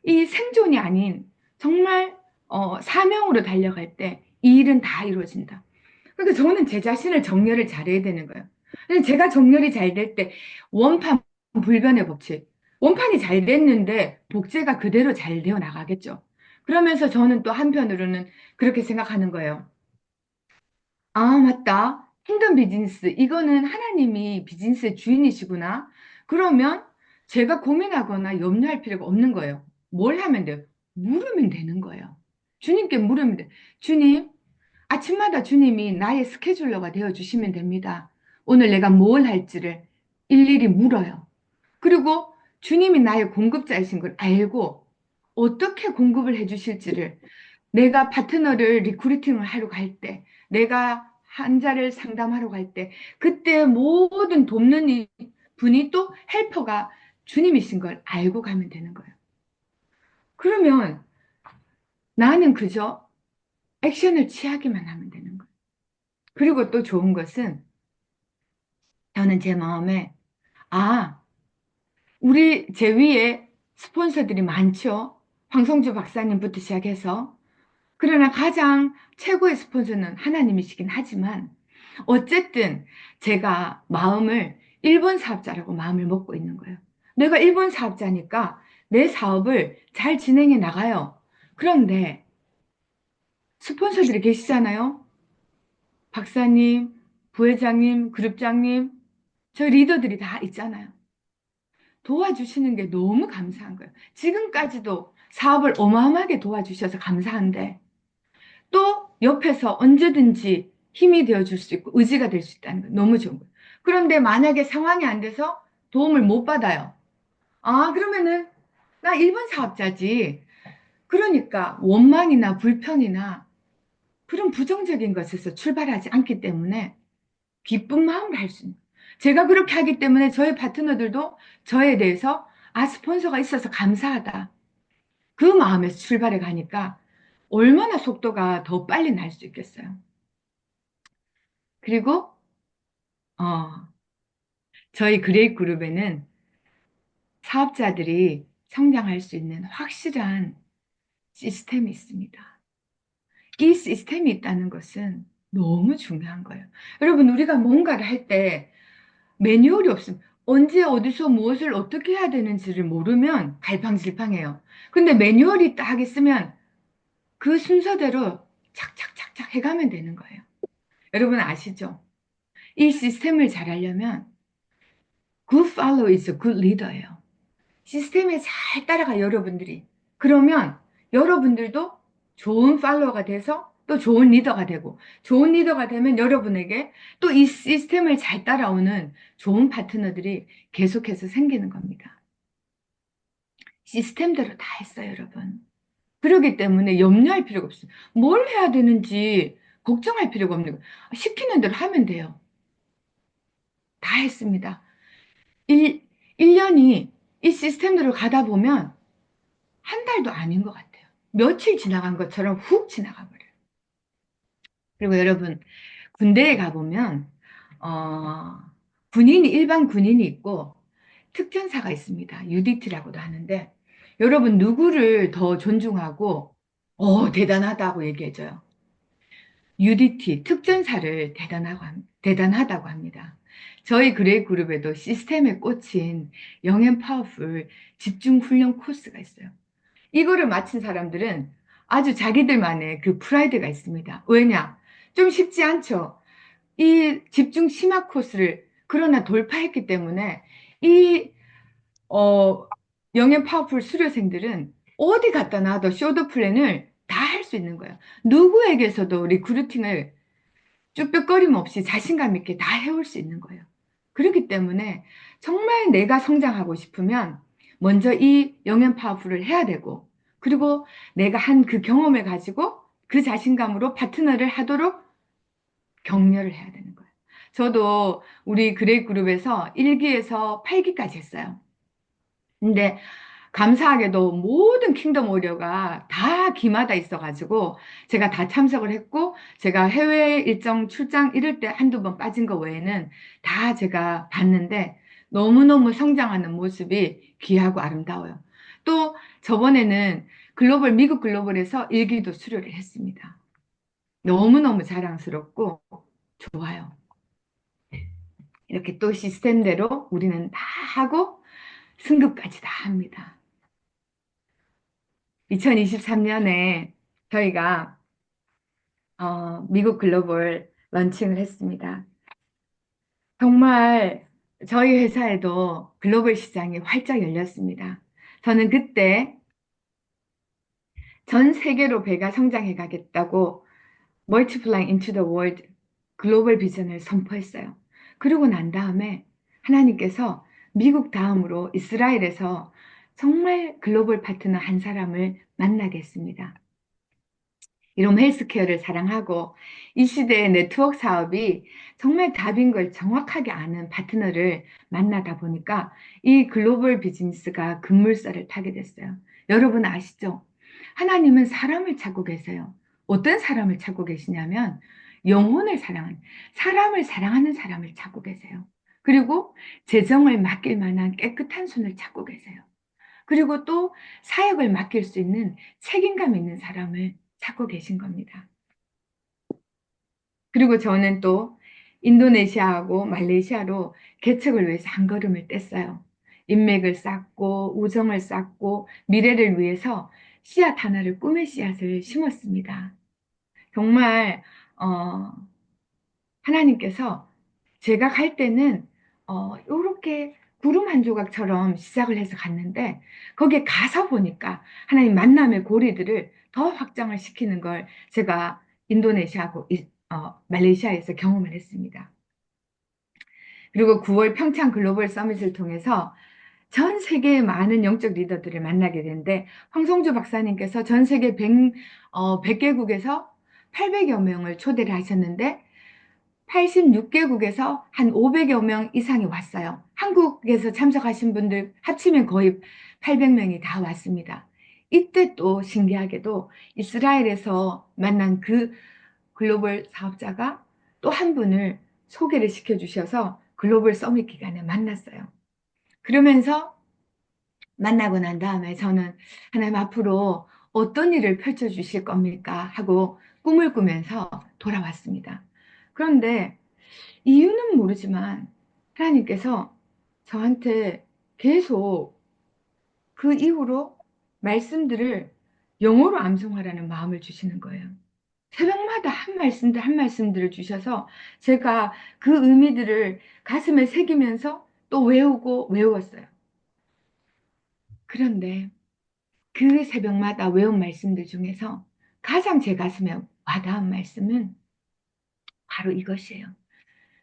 이 생존이 아닌 정말 사명으로 달려갈 때 이 일은 다 이루어진다. 그러니까 저는 제 자신을 정렬을 잘해야 되는 거예요. 근데 제가 정렬이 잘 될 때 원판 불변의 법칙. 원판이 잘 됐는데 복제가 그대로 잘 되어 나가겠죠. 그러면서 저는 또 한편으로는 그렇게 생각하는 거예요. 맞다. 킹덤 비즈니스. 이거는 하나님이 비즈니스의 주인이시구나. 그러면 제가 고민하거나 염려할 필요가 없는 거예요. 뭘 하면 돼요? 물으면 되는 거예요. 주님께 물으면 돼요. 주님, 아침마다 주님이 나의 스케줄러가 되어 주시면 됩니다. 오늘 내가 뭘 할지를 일일이 물어요. 그리고 주님이 나의 공급자이신 걸 알고 어떻게 공급을 해 주실지를, 내가 파트너를 리크루팅을 하러 갈 때, 내가 환자를 상담하러 갈 때, 그때 모든 돕는 분이 또 헬퍼가 주님이신 걸 알고 가면 되는 거예요. 그러면 나는 그저 액션을 취하기만 하면 되는 거예요. 그리고 또 좋은 것은 저는 제 마음에, 제 위에 스폰서들이 많죠. 황성주 박사님부터 시작해서. 그러나 가장 최고의 스폰서는 하나님이시긴 하지만, 어쨌든 제가 일본 사업자라고 마음을 먹고 있는 거예요. 내가 일본 사업자니까 내 사업을 잘 진행해 나가요. 그런데 스폰서들이 계시잖아요. 박사님, 부회장님, 그룹장님, 저 리더들이 다 있잖아요. 도와주시는 게 너무 감사한 거예요. 지금까지도 사업을 어마어마하게 도와주셔서 감사한데, 또 옆에서 언제든지 힘이 되어줄 수 있고 의지가 될 수 있다는 거 너무 좋은 거예요. 그런데 만약에 상황이 안 돼서 도움을 못 받아요. 그러면은 나 일본 사업자지. 그러니까 원망이나 불평이나 그런 부정적인 것에서 출발하지 않기 때문에 기쁜 마음으로 할 수 있는 거예요. 제가 그렇게 하기 때문에 저희 파트너들도 저에 대해서 스폰서가 있어서 감사하다. 그 마음에서 출발해 가니까 얼마나 속도가 더 빨리 날 수 있겠어요. 그리고 어, 저희 그레이트 그룹에는 사업자들이 성장할 수 있는 확실한 시스템이 있습니다. 이 시스템이 있다는 것은 너무 중요한 거예요. 여러분, 우리가 뭔가를 할 때 매뉴얼이 없으면 언제 어디서 무엇을 어떻게 해야 되는지를 모르면 갈팡질팡해요. 근데 매뉴얼이 딱 있으면 그 순서대로 착착착착 해가면 되는 거예요. 여러분 아시죠? 이 시스템을 잘 하려면 good follow is a good leader예요. 시스템에 잘 따라가 여러분들이. 그러면 여러분들도 좋은 팔로워가 돼서 또 좋은 리더가 되고, 좋은 리더가 되면 여러분에게 또 이 시스템을 잘 따라오는 좋은 파트너들이 계속해서 생기는 겁니다. 시스템대로 다 했어요, 여러분. 그렇기 때문에 염려할 필요가 없어요. 뭘 해야 되는지 걱정할 필요가 없는 거예요. 시키는 대로 하면 돼요. 다 했습니다. 1년이 이 시스템대로 가다 보면 한 달도 아닌 것 같아요. 며칠 지나간 것처럼 훅 지나가 버려요. 그리고 여러분, 군대에 가보면 일반 군인이 있고 특전사가 있습니다. UDT라고도 하는데, 여러분 누구를 더 존중하고 대단하다고 얘기해줘요? UDT, 특전사를 대단하다고 합니다. 저희 그레이 그룹에도 시스템에 꽂힌 영앤 파워풀 집중 훈련 코스가 있어요. 이거를 마친 사람들은 아주 자기들만의 그 프라이드가 있습니다. 왜냐? 좀 쉽지 않죠? 이 집중 심화 코스를 그러나 돌파했기 때문에 이 영앤 파워풀 수료생들은 어디 갖다 놔도 쇼더 플랜을 다 할 수 있는 거예요. 누구에게서도 리크루팅을 쭈뼛거림 없이 자신감 있게 다 해올 수 있는 거예요. 그렇기 때문에 정말 내가 성장하고 싶으면 먼저 이 영앤 파워풀을 해야 되고, 그리고 내가 한 그 경험을 가지고 그 자신감으로 파트너를 하도록 격려를 해야 되는 거예요. 저도 우리 그레이 그룹에서 1기에서 8기까지 했어요. 근데 감사하게도 모든 킹덤 오리어가 다 기마다 있어가지고 제가 다 참석을 했고, 제가 해외 일정 출장 이럴 때 한두 번 빠진 거 외에는 다 제가 봤는데 너무너무 성장하는 모습이 귀하고 아름다워요. 또 저번에는 미국 글로벌에서 일기도 수료를 했습니다. 너무너무 자랑스럽고 좋아요. 이렇게 또 시스템대로 우리는 다 하고 승급까지 다 합니다. 2023년에 저희가 미국 글로벌 런칭을 했습니다. 정말 저희 회사에도 글로벌 시장이 활짝 열렸습니다. 저는 그때 전 세계로 배가 성장해 가겠다고 Multiplying into the World 글로벌 비전을 선포했어요. 그러고 난 다음에 하나님께서 미국 다음으로 이스라엘에서 정말 글로벌 파트너 한 사람을 만나게 했습니다. 이런 헬스케어를 사랑하고 이 시대의 네트워크 사업이 정말 답인 걸 정확하게 아는 파트너를 만나다 보니까 이 글로벌 비즈니스가 급물살을 타게 됐어요. 여러분 아시죠? 하나님은 사람을 찾고 계세요. 어떤 사람을 찾고 계시냐면 사람을 사랑하는 사람을 찾고 계세요. 그리고 재정을 맡길 만한 깨끗한 손을 찾고 계세요. 그리고 또 사역을 맡길 수 있는 책임감 있는 사람을 찾고 계신 겁니다. 그리고 저는 또 인도네시아하고 말레이시아로 개척을 위해서 한 걸음을 뗐어요. 인맥을 쌓고 우정을 쌓고 미래를 위해서 씨앗 하나를 꿈의 씨앗을 심었습니다. 정말 하나님께서 제가 갈 때는 이렇게 구름 한 조각처럼 시작을 해서 갔는데, 거기에 가서 보니까 하나님 만남의 고리들을 더 확장을 시키는 걸 제가 인도네시아하고 말레이시아에서 경험을 했습니다. 그리고 9월 평창 글로벌 서밋을 통해서 전 세계의 많은 영적 리더들을 만나게 되는데, 황성주 박사님께서 전 세계 100개국에서 800여 명을 초대를 하셨는데 86개국에서 한 500여 명 이상이 왔어요. 한국에서 참석하신 분들 합치면 거의 800명이 다 왔습니다. 이때 또 신기하게도 이스라엘에서 만난 그 글로벌 사업자가 또 한 분을 소개를 시켜주셔서 글로벌 서밋 기간에 만났어요. 그러면서 만나고 난 다음에 저는 하나님 앞으로 어떤 일을 펼쳐주실 겁니까? 하고 꿈을 꾸면서 돌아왔습니다. 그런데 이유는 모르지만 하나님께서 저한테 계속 그 이후로 말씀들을 영어로 암송하라는 마음을 주시는 거예요. 새벽마다 한 말씀들 한 말씀들을 주셔서 제가 그 의미들을 가슴에 새기면서 또 외우고 외웠어요. 그런데 그 새벽마다 외운 말씀들 중에서 가장 제 가슴에 와닿은 말씀은 바로 이것이에요.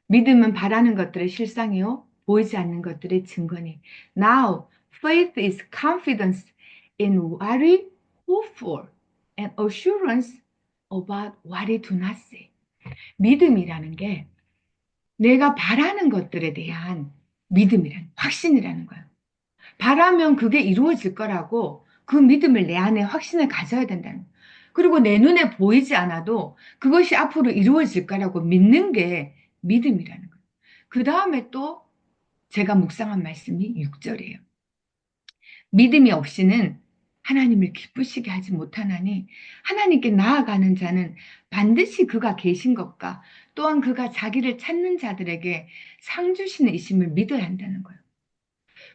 믿음은 바라는 것들의 실상이요, 보이지 않는 것들의 증거니. Now, faith is confidence in what we hope for and assurance about what we do not see. 믿음이라는 게 내가 바라는 것들에 대한 믿음이라는, 확신이라는 거예요. 바라면 그게 이루어질 거라고 그 믿음을 내 안에 확신을 가져야 된다는 거예요. 그리고 내 눈에 보이지 않아도 그것이 앞으로 이루어질 거라고 믿는 게 믿음이라는 거예요. 그 다음에 또 제가 묵상한 말씀이 6절이에요. 믿음이 없이는 하나님을 기쁘시게 하지 못하나니 하나님께 나아가는 자는 반드시 그가 계신 것과 또한 그가 자기를 찾는 자들에게 상 주시는 이심을 믿어야 한다는 거예요.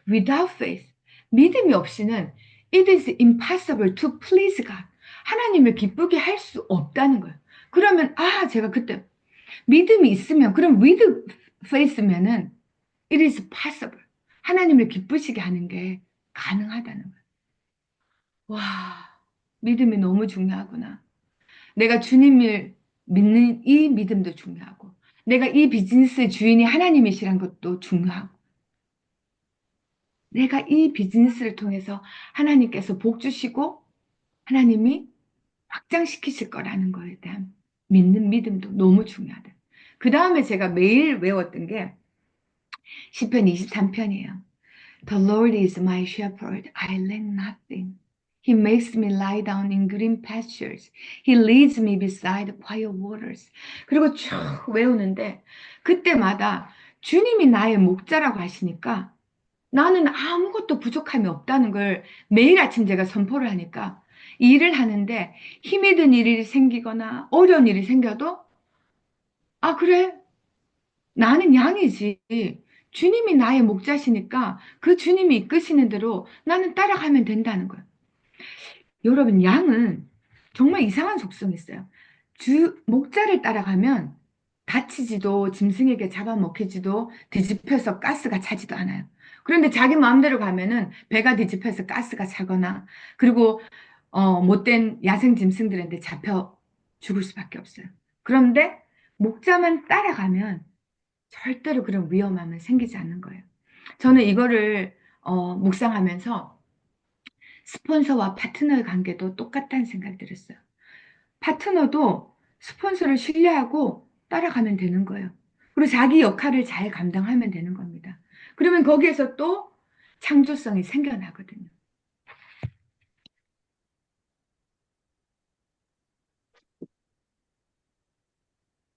Without faith, 믿음이 없이는 it is impossible to please God. 하나님을 기쁘게 할 수 없다는 거예요. 그러면 제가 그때 믿음이 있으면 그럼 with faith면은 it is possible. 하나님을 기쁘시게 하는 게 가능하다는 거예요. 와, 믿음이 너무 중요하구나. 내가 주님을 믿는 이 믿음도 중요하고 내가 이 비즈니스의 주인이 하나님이시란 것도 중요하고 내가 이 비즈니스를 통해서 하나님께서 복 주시고 하나님이 확장시키실 거라는 거에 대한 믿는 믿음도 너무 중요하다. 그 다음에 제가 매일 외웠던 게 시편 23편이에요. The Lord is my shepherd, I lack nothing. He makes me lie down in green pastures. He leads me beside quiet waters. 그리고 쭉 외우는데 그때마다 주님이 나의 목자라고 하시니까 나는 아무것도 부족함이 없다는 걸 매일 아침 제가 선포를 하니까 일을 하는데 힘이 든 일이 생기거나 어려운 일이 생겨도 그래, 나는 양이지. 주님이 나의 목자시니까 그 주님이 이끄시는 대로 나는 따라가면 된다는 거예요. 여러분, 양은 정말 이상한 속성이 있어요. 목자를 따라가면 다치지도 짐승에게 잡아먹히지도 뒤집혀서 가스가 차지도 않아요. 그런데 자기 마음대로 가면은 배가 뒤집혀서 가스가 차거나 그리고 못된 야생 짐승들한테 잡혀 죽을 수밖에 없어요. 그런데 목자만 따라가면 절대로 그런 위험함은 생기지 않는 거예요. 저는 이거를 묵상하면서 스폰서와 파트너의 관계도 똑같다는 생각이 들었어요. 파트너도 스폰서를 신뢰하고 따라가면 되는 거예요. 그리고 자기 역할을 잘 감당하면 되는 겁니다. 그러면 거기에서 또 창조성이 생겨나거든요.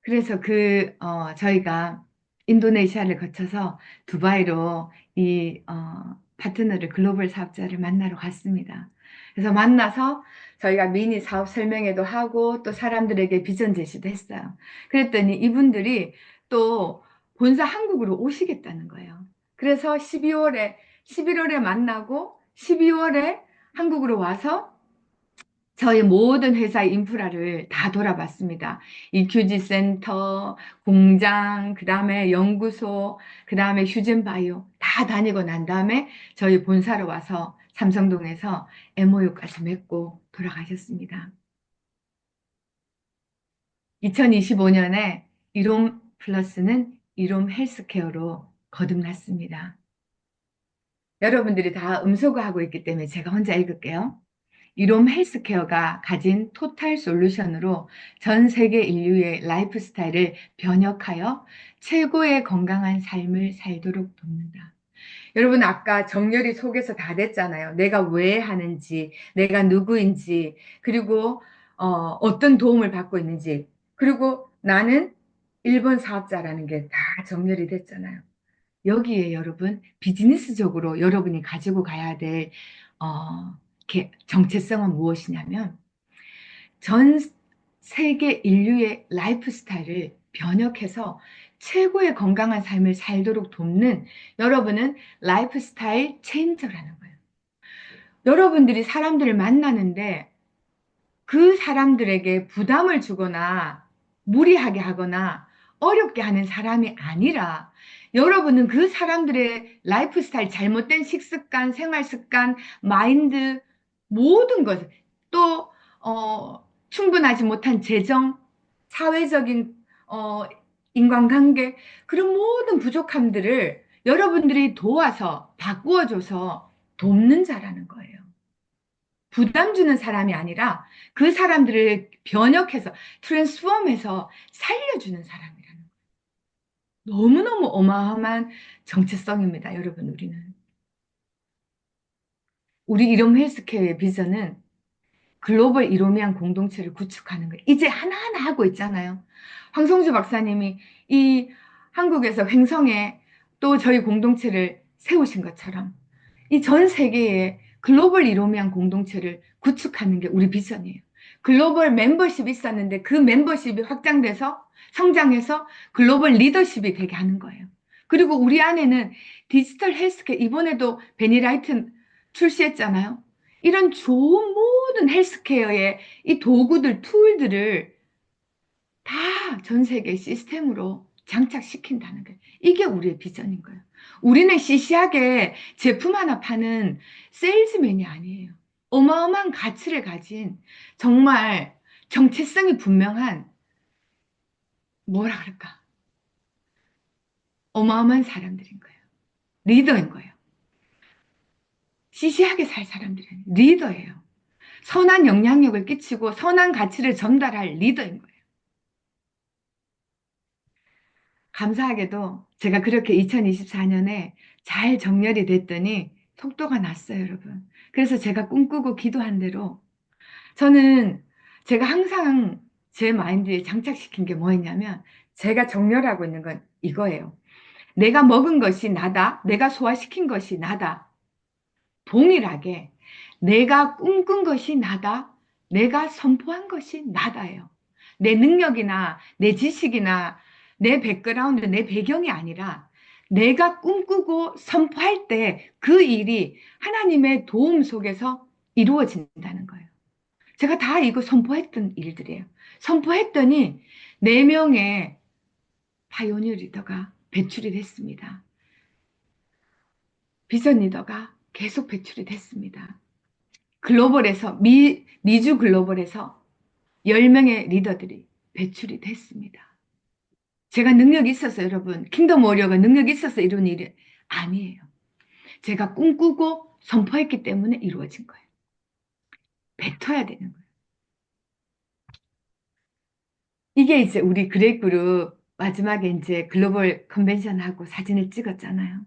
그래서 저희가 인도네시아를 거쳐서 두바이로 이 파트너를 글로벌 사업자를 만나러 갔습니다. 그래서 만나서 저희가 미니 사업 설명회도 하고 또 사람들에게 비전 제시도 했어요. 그랬더니 이분들이 또 본사 한국으로 오시겠다는 거예요. 그래서 11월에 만나고 12월에 한국으로 와서 저희 모든 회사의 인프라를 다 돌아봤습니다. EQG 센터, 공장, 그 다음에 연구소, 그 다음에 휴젠바이오 다 다니고 난 다음에 저희 본사로 와서 삼성동에서 MOU까지 맺고 돌아가셨습니다. 2025년에 이롬 플러스는 이롬 헬스케어로 거듭났습니다. 여러분들이 다 음소거하고 있기 때문에 제가 혼자 읽을게요. 이롬 헬스케어가 가진 토탈 솔루션으로 전 세계 인류의 라이프 스타일을 변혁하여 최고의 건강한 삶을 살도록 돕는다. 여러분, 아까 정렬이 속에서 다 됐잖아요. 내가 왜 하는지, 내가 누구인지, 그리고 어떤 도움을 받고 있는지, 그리고 나는 1번 사업자라는 게 다 정렬이 됐잖아요. 여기에 여러분 비즈니스적으로 여러분이 가지고 가야 될 정체성은 무엇이냐면 전 세계 인류의 라이프 스타일을 변혁해서 최고의 건강한 삶을 살도록 돕는 여러분은 라이프 스타일 체인저라는 거예요. 여러분들이 사람들을 만나는데 그 사람들에게 부담을 주거나 무리하게 하거나 어렵게 하는 사람이 아니라 여러분은 그 사람들의 라이프 스타일, 잘못된 식습관, 생활 습관, 마인드, 모든 것, 또 충분하지 못한 재정, 사회적인 인간관계, 그런 모든 부족함들을 여러분들이 도와서 바꾸어줘서 돕는 자라는 거예요. 부담 주는 사람이 아니라 그 사람들을 변혁해서 트랜스폼해서 살려주는 사람이라는 거예요. 너무너무 어마어마한 정체성입니다, 여러분. 우리 이롬 헬스케어의 비전은 글로벌 이로미안 공동체를 구축하는 거예요. 이제 하나하나 하고 있잖아요. 황성주 박사님이 이 한국에서 횡성에 또 저희 공동체를 세우신 것처럼 이 전 세계에 글로벌 이로미안 공동체를 구축하는 게 우리 비전이에요. 글로벌 멤버십이 있었는데 그 멤버십이 확장돼서 성장해서 글로벌 리더십이 되게 하는 거예요. 그리고 우리 안에는 디지털 헬스케어, 이번에도 베니라이트 출시했잖아요. 이런 좋은 모든 헬스케어의 이 도구들, 툴들을 다 전 세계 시스템으로 장착시킨다는 거예요. 이게 우리의 비전인 거예요. 우리는 시시하게 제품 하나 파는 세일즈맨이 아니에요. 어마어마한 가치를 가진 정말 정체성이 분명한 뭐라 그럴까? 어마어마한 사람들인 거예요. 리더인 거예요. 시시하게 살 사람들이 아니에요. 리더예요. 선한 영향력을 끼치고 선한 가치를 전달할 리더인 거예요. 감사하게도 제가 그렇게 2024년에 잘 정렬이 됐더니 속도가 났어요, 여러분. 그래서 제가 꿈꾸고 기도한 대로 저는 제가 항상 제 마인드에 장착시킨 게 뭐였냐면 제가 정렬하고 있는 건 이거예요. 내가 먹은 것이 나다. 내가 소화시킨 것이 나다. 동일하게 내가 꿈꾼 것이 나다. 내가 선포한 것이 나다예요. 내 능력이나 내 지식이나 내 백그라운드, 내 배경이 아니라 내가 꿈꾸고 선포할 때 그 일이 하나님의 도움 속에서 이루어진다는 거예요. 제가 다 이거 선포했던 일들이에요. 선포했더니 4명의 파이오니어 리더가 배출이 됐습니다. 비전 리더가 계속 배출이 됐습니다. 글로벌에서 미주 글로벌에서 10명의 리더들이 배출이 됐습니다. 제가 능력이 있어서 여러분 킹덤 워리어가 능력이 있어서 이룬 일이 아니에요. 제가 꿈꾸고 선포했기 때문에 이루어진 거예요. 뱉어야 되는 거예요. 이게 이제 우리 그레이트 그룹 마지막에 이제 글로벌 컨벤션하고 사진을 찍었잖아요.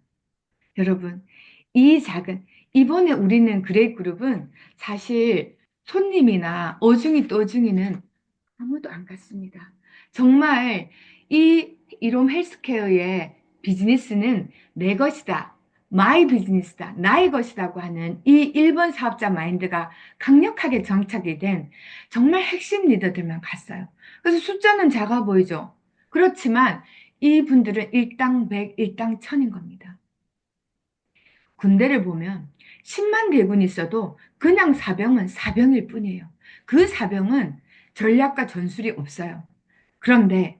여러분 이 작은 이번에 우리는 그레이트 그룹은 사실 손님이나 어중이 떠중이는 아무도 안 갔습니다. 정말 이 이롬 헬스케어의 비즈니스는 내 것이다. 마이 비즈니스다. 나의 것이라고 하는 이 1번 사업자 마인드가 강력하게 정착이 된 정말 핵심 리더들만 갔어요. 그래서 숫자는 작아 보이죠. 그렇지만 이분들은 일당 100, 일당 1000인 겁니다. 군대를 보면 10만 대군이 있어도 그냥 사병은 사병일 뿐이에요. 그 사병은 전략과 전술이 없어요. 그런데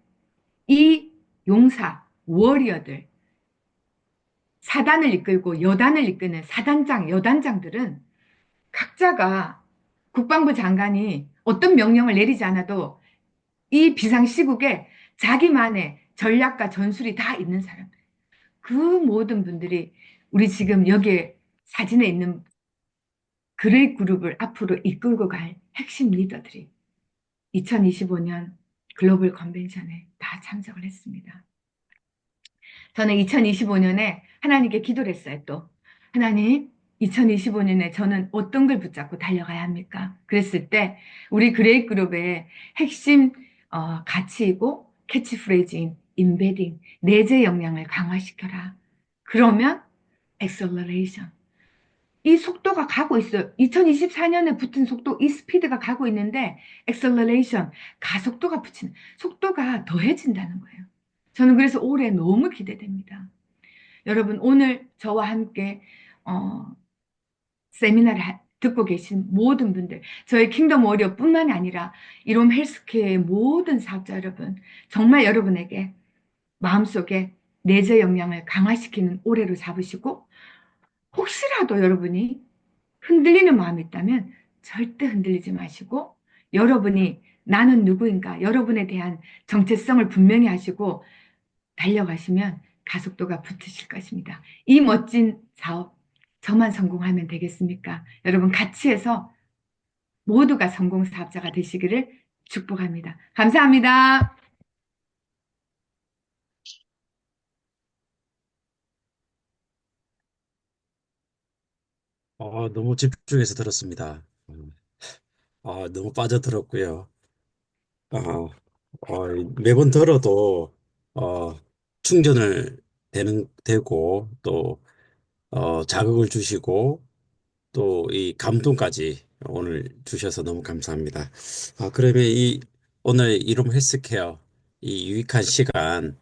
이 용사, 워리어들, 사단을 이끌고 여단을 이끄는 사단장, 여단장들은 각자가 국방부 장관이 어떤 명령을 내리지 않아도 이 비상시국에 자기만의 전략과 전술이 다 있는 사람들. 그 모든 분들이 우리 지금 여기에 사진에 있는 그레이 그룹을 앞으로 이끌고 갈 핵심 리더들이 2025년 글로벌 컨벤션에 다 참석을 했습니다. 저는 2025년에 하나님께 기도를 했어요. 또 하나님 2025년에 저는 어떤 걸 붙잡고 달려가야 합니까? 그랬을 때 우리 그레이 그룹의 핵심 가치이고 캐치프레이즈인 embedding, 내재 역량을 강화시켜라. 그러면 acceleration. 이 속도가 가고 있어요. 2024년에 붙은 속도, 이 스피드가 가고 있는데 acceleration, 가속도가 붙이는, 속도가 더해진다는 거예요. 저는 그래서 올해 너무 기대됩니다. 여러분, 오늘 저와 함께 세미나를 듣고 계신 모든 분들, 저희 킹덤 워리어뿐만이 아니라 이롬 헬스케어의 모든 사업자 여러분, 정말 여러분에게 마음속에 내재 역량을 강화시키는 올해로 잡으시고, 혹시라도 여러분이 흔들리는 마음이 있다면 절대 흔들리지 마시고, 여러분이 나는 누구인가, 여러분에 대한 정체성을 분명히 하시고 달려가시면 가속도가 붙으실 것입니다. 이 멋진 사업, 저만 성공하면 되겠습니까? 여러분 같이 해서 모두가 성공 사업자가 되시기를 축복합니다. 감사합니다. 너무 집중해서 들었습니다. 너무 빠져들었고요. 어, 매번 들어도 어, 충전을 되고 또 자극을 주시고 또 이 감동까지 오늘 주셔서 너무 감사합니다. 그러면 오늘 이름 헬스케어 이 유익한 시간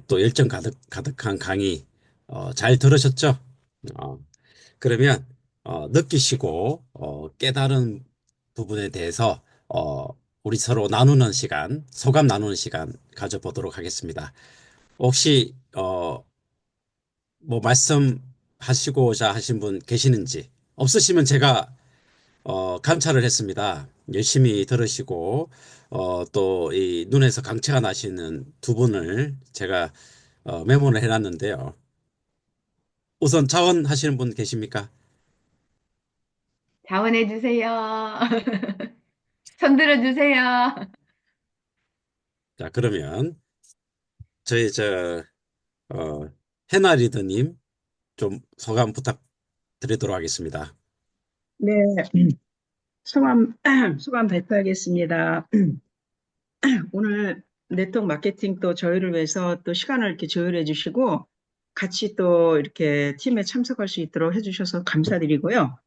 또 열정 가득한 강의 잘 들으셨죠? 어, 그러면 느끼시고 깨달은 부분에 대해서 우리 서로 나누는 시간, 소감 나누는 시간 가져보도록 하겠습니다. 혹시 뭐 말씀하시고자 하신 분 계시는지 없으시면 제가 감찰을 했습니다. 열심히 들으시고 또 이 눈에서 강체가 나시는 두 분을 제가 메모를 해놨는데요. 우선 자원하시는 분 계십니까? 자원해 주세요. 손 들어 주세요. 자, 그러면 저희 어, 해나 리더님 좀 소감 부탁드리도록 하겠습니다. 네, 소감, 소감 발표하겠습니다. 오늘 네트워크 마케팅 또 저희를 위해서 또 시간을 이렇게 조율해 주시고 같이 또 이렇게 팀에 참석할 수 있도록 해주셔서 감사드리고요.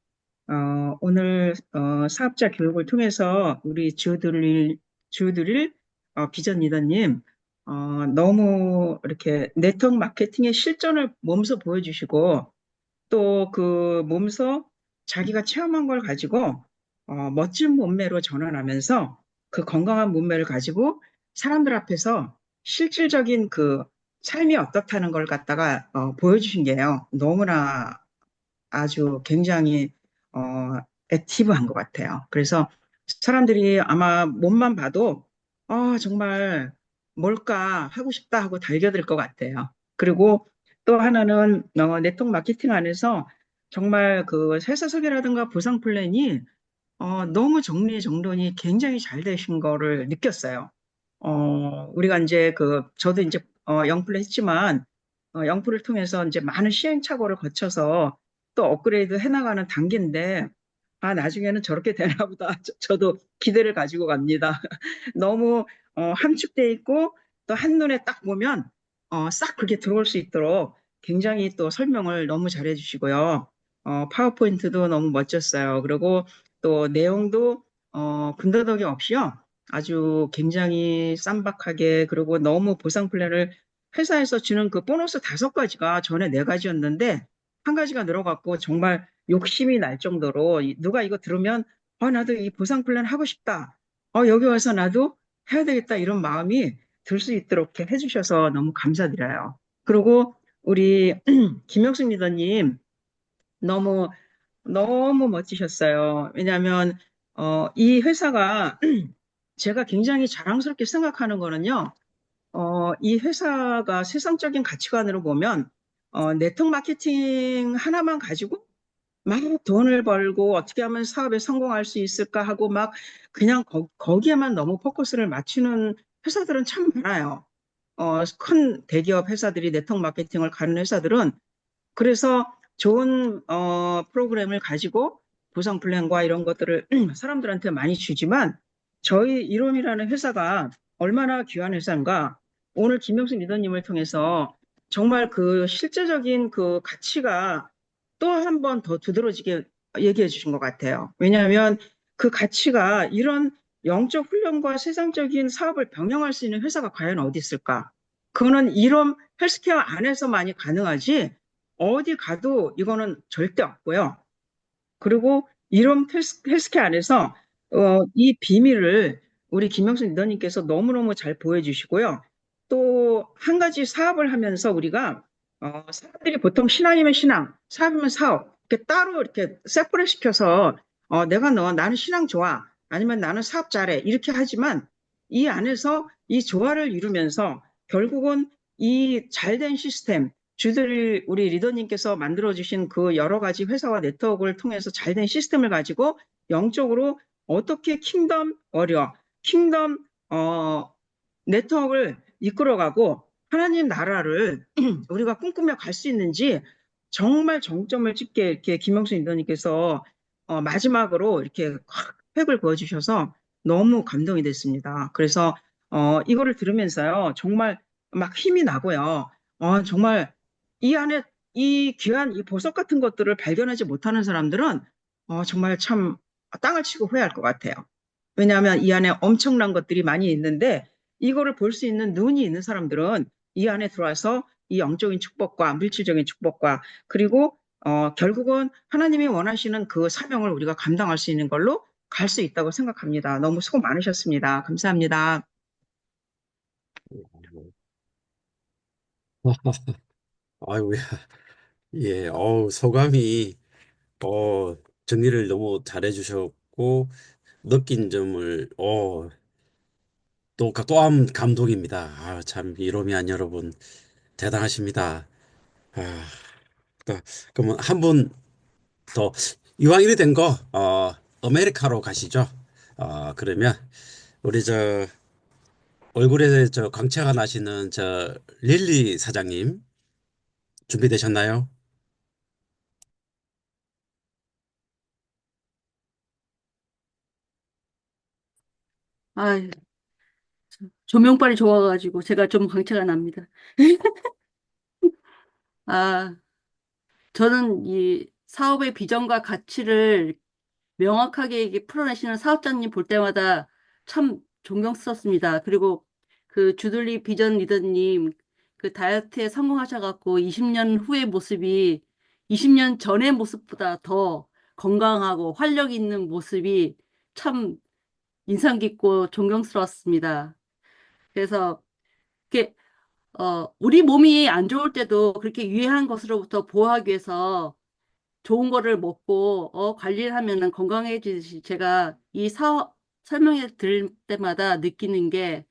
오늘 사업자 교육을 통해서 우리 주드릴 비전 리더님 너무 이렇게 네트워크 마케팅의 실전을 몸소 보여주시고 또 그 몸소 자기가 체험한 걸 가지고 멋진 몸매로 전환하면서 그 건강한 몸매를 가지고 사람들 앞에서 실질적인 그 삶이 어떻다는 걸 갖다가 보여주신 게요. 너무나 아주 굉장히 액티브한 것 같아요. 그래서 사람들이 아마 몸만 봐도 정말 뭘까 하고 싶다 하고 달겨들 것 같아요. 그리고 또 하나는 네트워크 마케팅 안에서 정말 그 회사 설계라든가 보상 플랜이 너무 정리정돈이 굉장히 잘 되신 거를 느꼈어요. 우리가 이제 저도 이제 영프를 했지만, 영프를 통해서 이제 많은 시행착오를 거쳐서 또 업그레이드 해나가는 단계인데, 나중에는 저렇게 되나 보다. 저도 기대를 가지고 갑니다. 너무, 함축돼 있고, 또 한눈에 딱 보면, 싹 그렇게 들어올 수 있도록 굉장히 또 설명을 너무 잘해 주시고요. 파워포인트도 너무 멋졌어요. 그리고 또 내용도, 군더더기 없이요. 아주 굉장히 쌈박하게 그리고 너무 보상 플랜을 회사에서 주는 그 보너스 5가지가 전에 4가지였는데 한 가지가 늘어갔고 정말 욕심이 날 정도로 누가 이거 들으면 나도 이 보상 플랜 하고 싶다. 여기 와서 나도 해야 되겠다 이런 마음이 들 수 있도록 이렇게 해주셔서 너무 감사드려요. 그리고 우리 김영숙 리더님 너무 너무 멋지셨어요. 왜냐하면 이 회사가 제가 굉장히 자랑스럽게 생각하는 거는요. 이 회사가 세상적인 가치관으로 보면 네트워크 마케팅 하나만 가지고 막 돈을 벌고 어떻게 하면 사업에 성공할 수 있을까 하고 막 그냥 거기에만 너무 포커스를 맞추는 회사들은 참 많아요. 큰 대기업 회사들이 네트워크 마케팅을 가는 회사들은 그래서 좋은 프로그램을 가지고 보상 플랜과 이런 것들을 사람들한테 많이 주지만 저희 이롬이라는 회사가 얼마나 귀한 회사인가. 오늘 김명수 리더님을 통해서 정말 그 실제적인 그 가치가 또 한 번 더 두드러지게 얘기해 주신 것 같아요. 왜냐하면 그 가치가 이런 영적 훈련과 세상적인 사업을 병행할 수 있는 회사가 과연 어디 있을까? 그거는 이런 헬스케어 안에서만이 가능하지 어디 가도 이거는 절대 없고요. 그리고 이런 헬스케어 안에서 이 비밀을 우리 김명수 리더님께서 너무너무 잘 보여주시고요. 또 한 가지 사업을 하면서 우리가 사람들이 보통 신앙이면 신앙, 사업이면 사업 이렇게 따로 이렇게 세퍼레 시켜서 나는 신앙 좋아 아니면 나는 사업 잘해 이렇게 하지만 이 안에서 이 조화를 이루면서 결국은 이 잘된 시스템 주들 우리 리더님께서 만들어주신 그 여러 가지 회사와 네트워크를 통해서 잘된 시스템을 가지고 영적으로 어떻게 킹덤 네트워크를 이끌어가고 하나님 나라를 우리가 꿈꾸며 갈 수 있는지 정말 정점을 찍게 이렇게 김영수 리더님께서 마지막으로 이렇게 확 획을 그어주셔서 너무 감동이 됐습니다. 그래서 이거를 들으면서요 정말 막 힘이 나고요. 정말 이 안에 이 귀한 이 보석 같은 것들을 발견하지 못하는 사람들은 정말 참 땅을 치고 후회할 것 같아요. 왜냐하면 이 안에 엄청난 것들이 많이 있는데 이거를 볼 수 있는 눈이 있는 사람들은 이 안에 들어와서 이 영적인 축복과 물질적인 축복과 그리고 결국은 하나님이 원하시는 그 사명을 우리가 감당할 수 있는 걸로 갈 수 있다고 생각합니다. 너무 수고 많으셨습니다. 감사합니다. 아이고야. 예, 소감이, 어, 정리를 너무 잘해 주셨고, 느낀 점을, 또한 감독입니다. 참, 이로미안 여러분, 대단하십니다. 아, 그, 그러면 한 분 더, 이왕 이래 된 거, 아메리카로 가시죠. 그러면, 우리 얼굴에 광채가 나시는 릴리 사장님, 준비되셨나요? 아, 조명빨이 좋아가지고 제가 좀 광채가 납니다. 아, 저는 이 사업의 비전과 가치를 명확하게 이게 풀어내시는 사업자님 볼 때마다 참 존경스럽습니다. 그리고 그 주들리 비전 리더님 그 다이어트에 성공하셔갖고 20년 후의 모습이 20년 전의 모습보다 더 건강하고 활력 있는 모습이 참 인상 깊고 존경스러웠습니다. 그래서 이렇게 우리 몸이 안 좋을 때도 그렇게 유해한 것으로부터 보호하기 위해서 좋은 거를 먹고, 관리를 하면은 건강해지듯이 제가 이 사업 설명회 들을 때마다 느끼는 게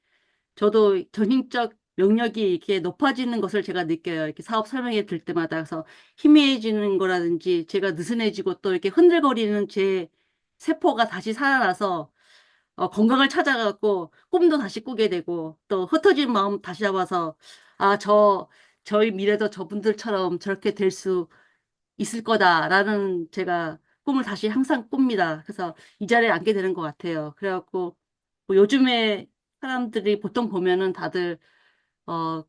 저도 전인적 명력이 이렇게 높아지는 것을 제가 느껴요. 이렇게 사업 설명회 들 때마다. 그래서 희미해지는 거라든지 제가 느슨해지고 또 이렇게 흔들거리는 제 세포가 다시 살아나서 건강을 찾아갖고 꿈도 다시 꾸게 되고 또 흩어진 마음 다시 잡아서 아, 저희 미래도 저분들처럼 저렇게 될 수 있을 거다라는 제가 꿈을 다시 항상 꿉니다. 그래서 이 자리에 앉게 되는 것 같아요. 그래갖고 뭐 요즘에 사람들이 보통 보면은 다들 어,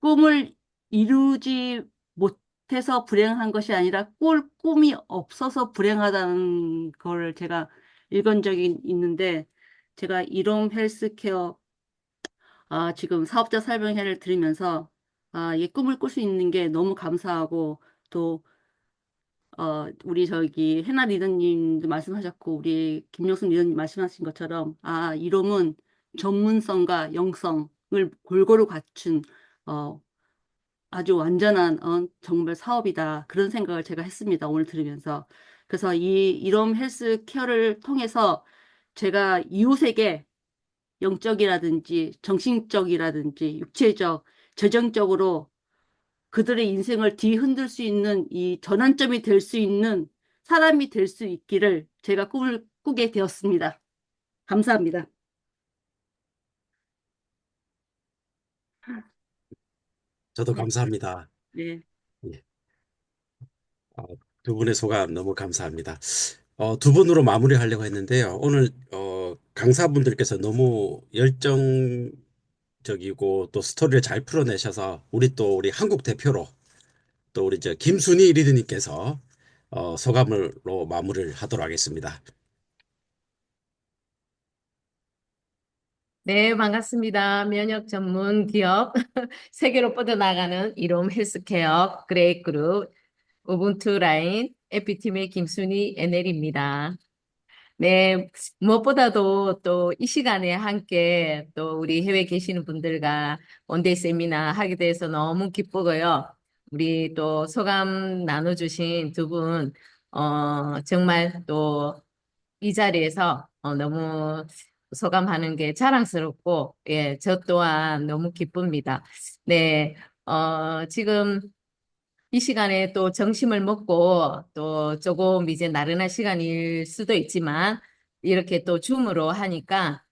꿈을 이루지 못해서 불행한 것이 아니라 꿈이 없어서 불행하다는 걸 제가 읽은 적이 있는데 제가 이롬 헬스케어 지금 사업자 설명회를 들으면서 이 꿈을 꿀 수 있는 게 너무 감사하고 또 우리 저기 해나 리더님도 말씀하셨고 우리 김용순 리더님 말씀하신 것처럼 이롬은 전문성과 영성을 골고루 갖춘 어, 아주 완전한 정말 사업이다. 그런 생각을 제가 했습니다. 오늘 들으면서. 그래서 이 이롬 헬스 케어를 통해서 제가 이웃에게 영적이라든지 정신적이라든지 육체적, 재정적으로 그들의 인생을 뒤흔들 수 있는 이 전환점이 될 수 있는 사람이 될 수 있기를 제가 꿈을 꾸게 되었습니다. 감사합니다. 저도 네, 감사합니다. 네. 예. 어, 두 분의 소감 너무 감사합니다. 두 분으로 마무리하려고 했는데요. 오늘 강사분들께서 너무 열정적이고 또 스토리를 잘 풀어내셔서 우리 한국 대표로 또 우리 김순희 리드님께서 소감으로 마무리를 하도록 하겠습니다. 네, 반갑습니다. 면역 전문 기업 세계로 뻗어나가는 이롬 헬스케어 그레이그룹 우분투 라인 에피팀의 김순희 NL입니다. 네, 무엇보다도 또 이 시간에 함께 또 우리 해외에 계시는 분들과 원데이 세미나 하게 돼서 너무 기쁘고요. 우리 또 소감 나눠주신 두 분, 정말 또 이 자리에서 너무 소감하는 게 자랑스럽고, 예, 저 또한 너무 기쁩니다. 네, 지금 이 시간에 또 점심을 먹고 또 조금 이제 나른한 시간일 수도 있지만 이렇게 또 줌으로 하니까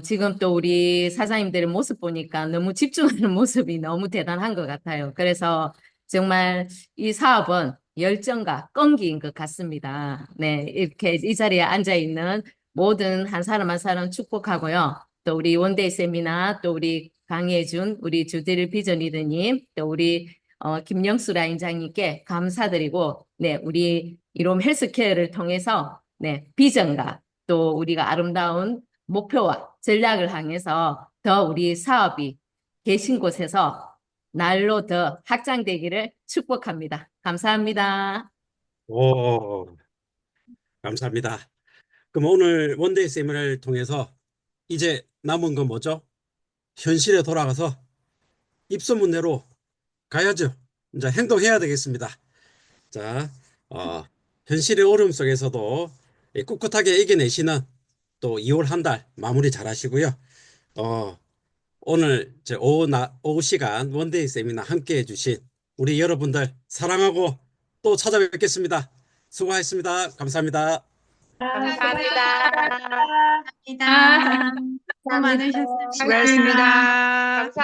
지금 또 우리 사장님들의 모습 보니까 너무 집중하는 모습이 너무 대단한 것 같아요. 그래서 정말 이 사업은 열정과 끈기인 것 같습니다. 네, 이렇게 이 자리에 앉아 있는 모든 한 사람 한 사람 축복하고요. 또 우리 원데이 세미나 또 우리 강의해준 우리 주디를 비전 리더님 또 우리 김영수 라인장님께 감사드리고, 네, 우리 이롬 헬스케어를 통해서, 네, 비전과 또 우리가 아름다운 목표와 전략을 향해서 더 우리 사업이 계신 곳에서 날로 더 확장되기를 축복합니다. 감사합니다. 오, 감사합니다. 그럼 오늘 원데이 세미나를 통해서 이제 남은 건 뭐죠? 현실에 돌아가서 입소문내로 가야죠. 이제 행동해야 되겠습니다. 자, 어, 현실의 어려움 속에서도 꿋꿋하게 이겨내시는 또 2월 한 달 마무리 잘 하시고요. 오늘 오후 시간 원데이 세미나 함께 해주신 우리 여러분들 사랑하고 또 찾아뵙겠습니다. 수고하셨습니다. 감사합니다. 감사합니다. 수고하셨습니다. 감사합니다. 수고 많으셨습니다. 수고하셨습니다.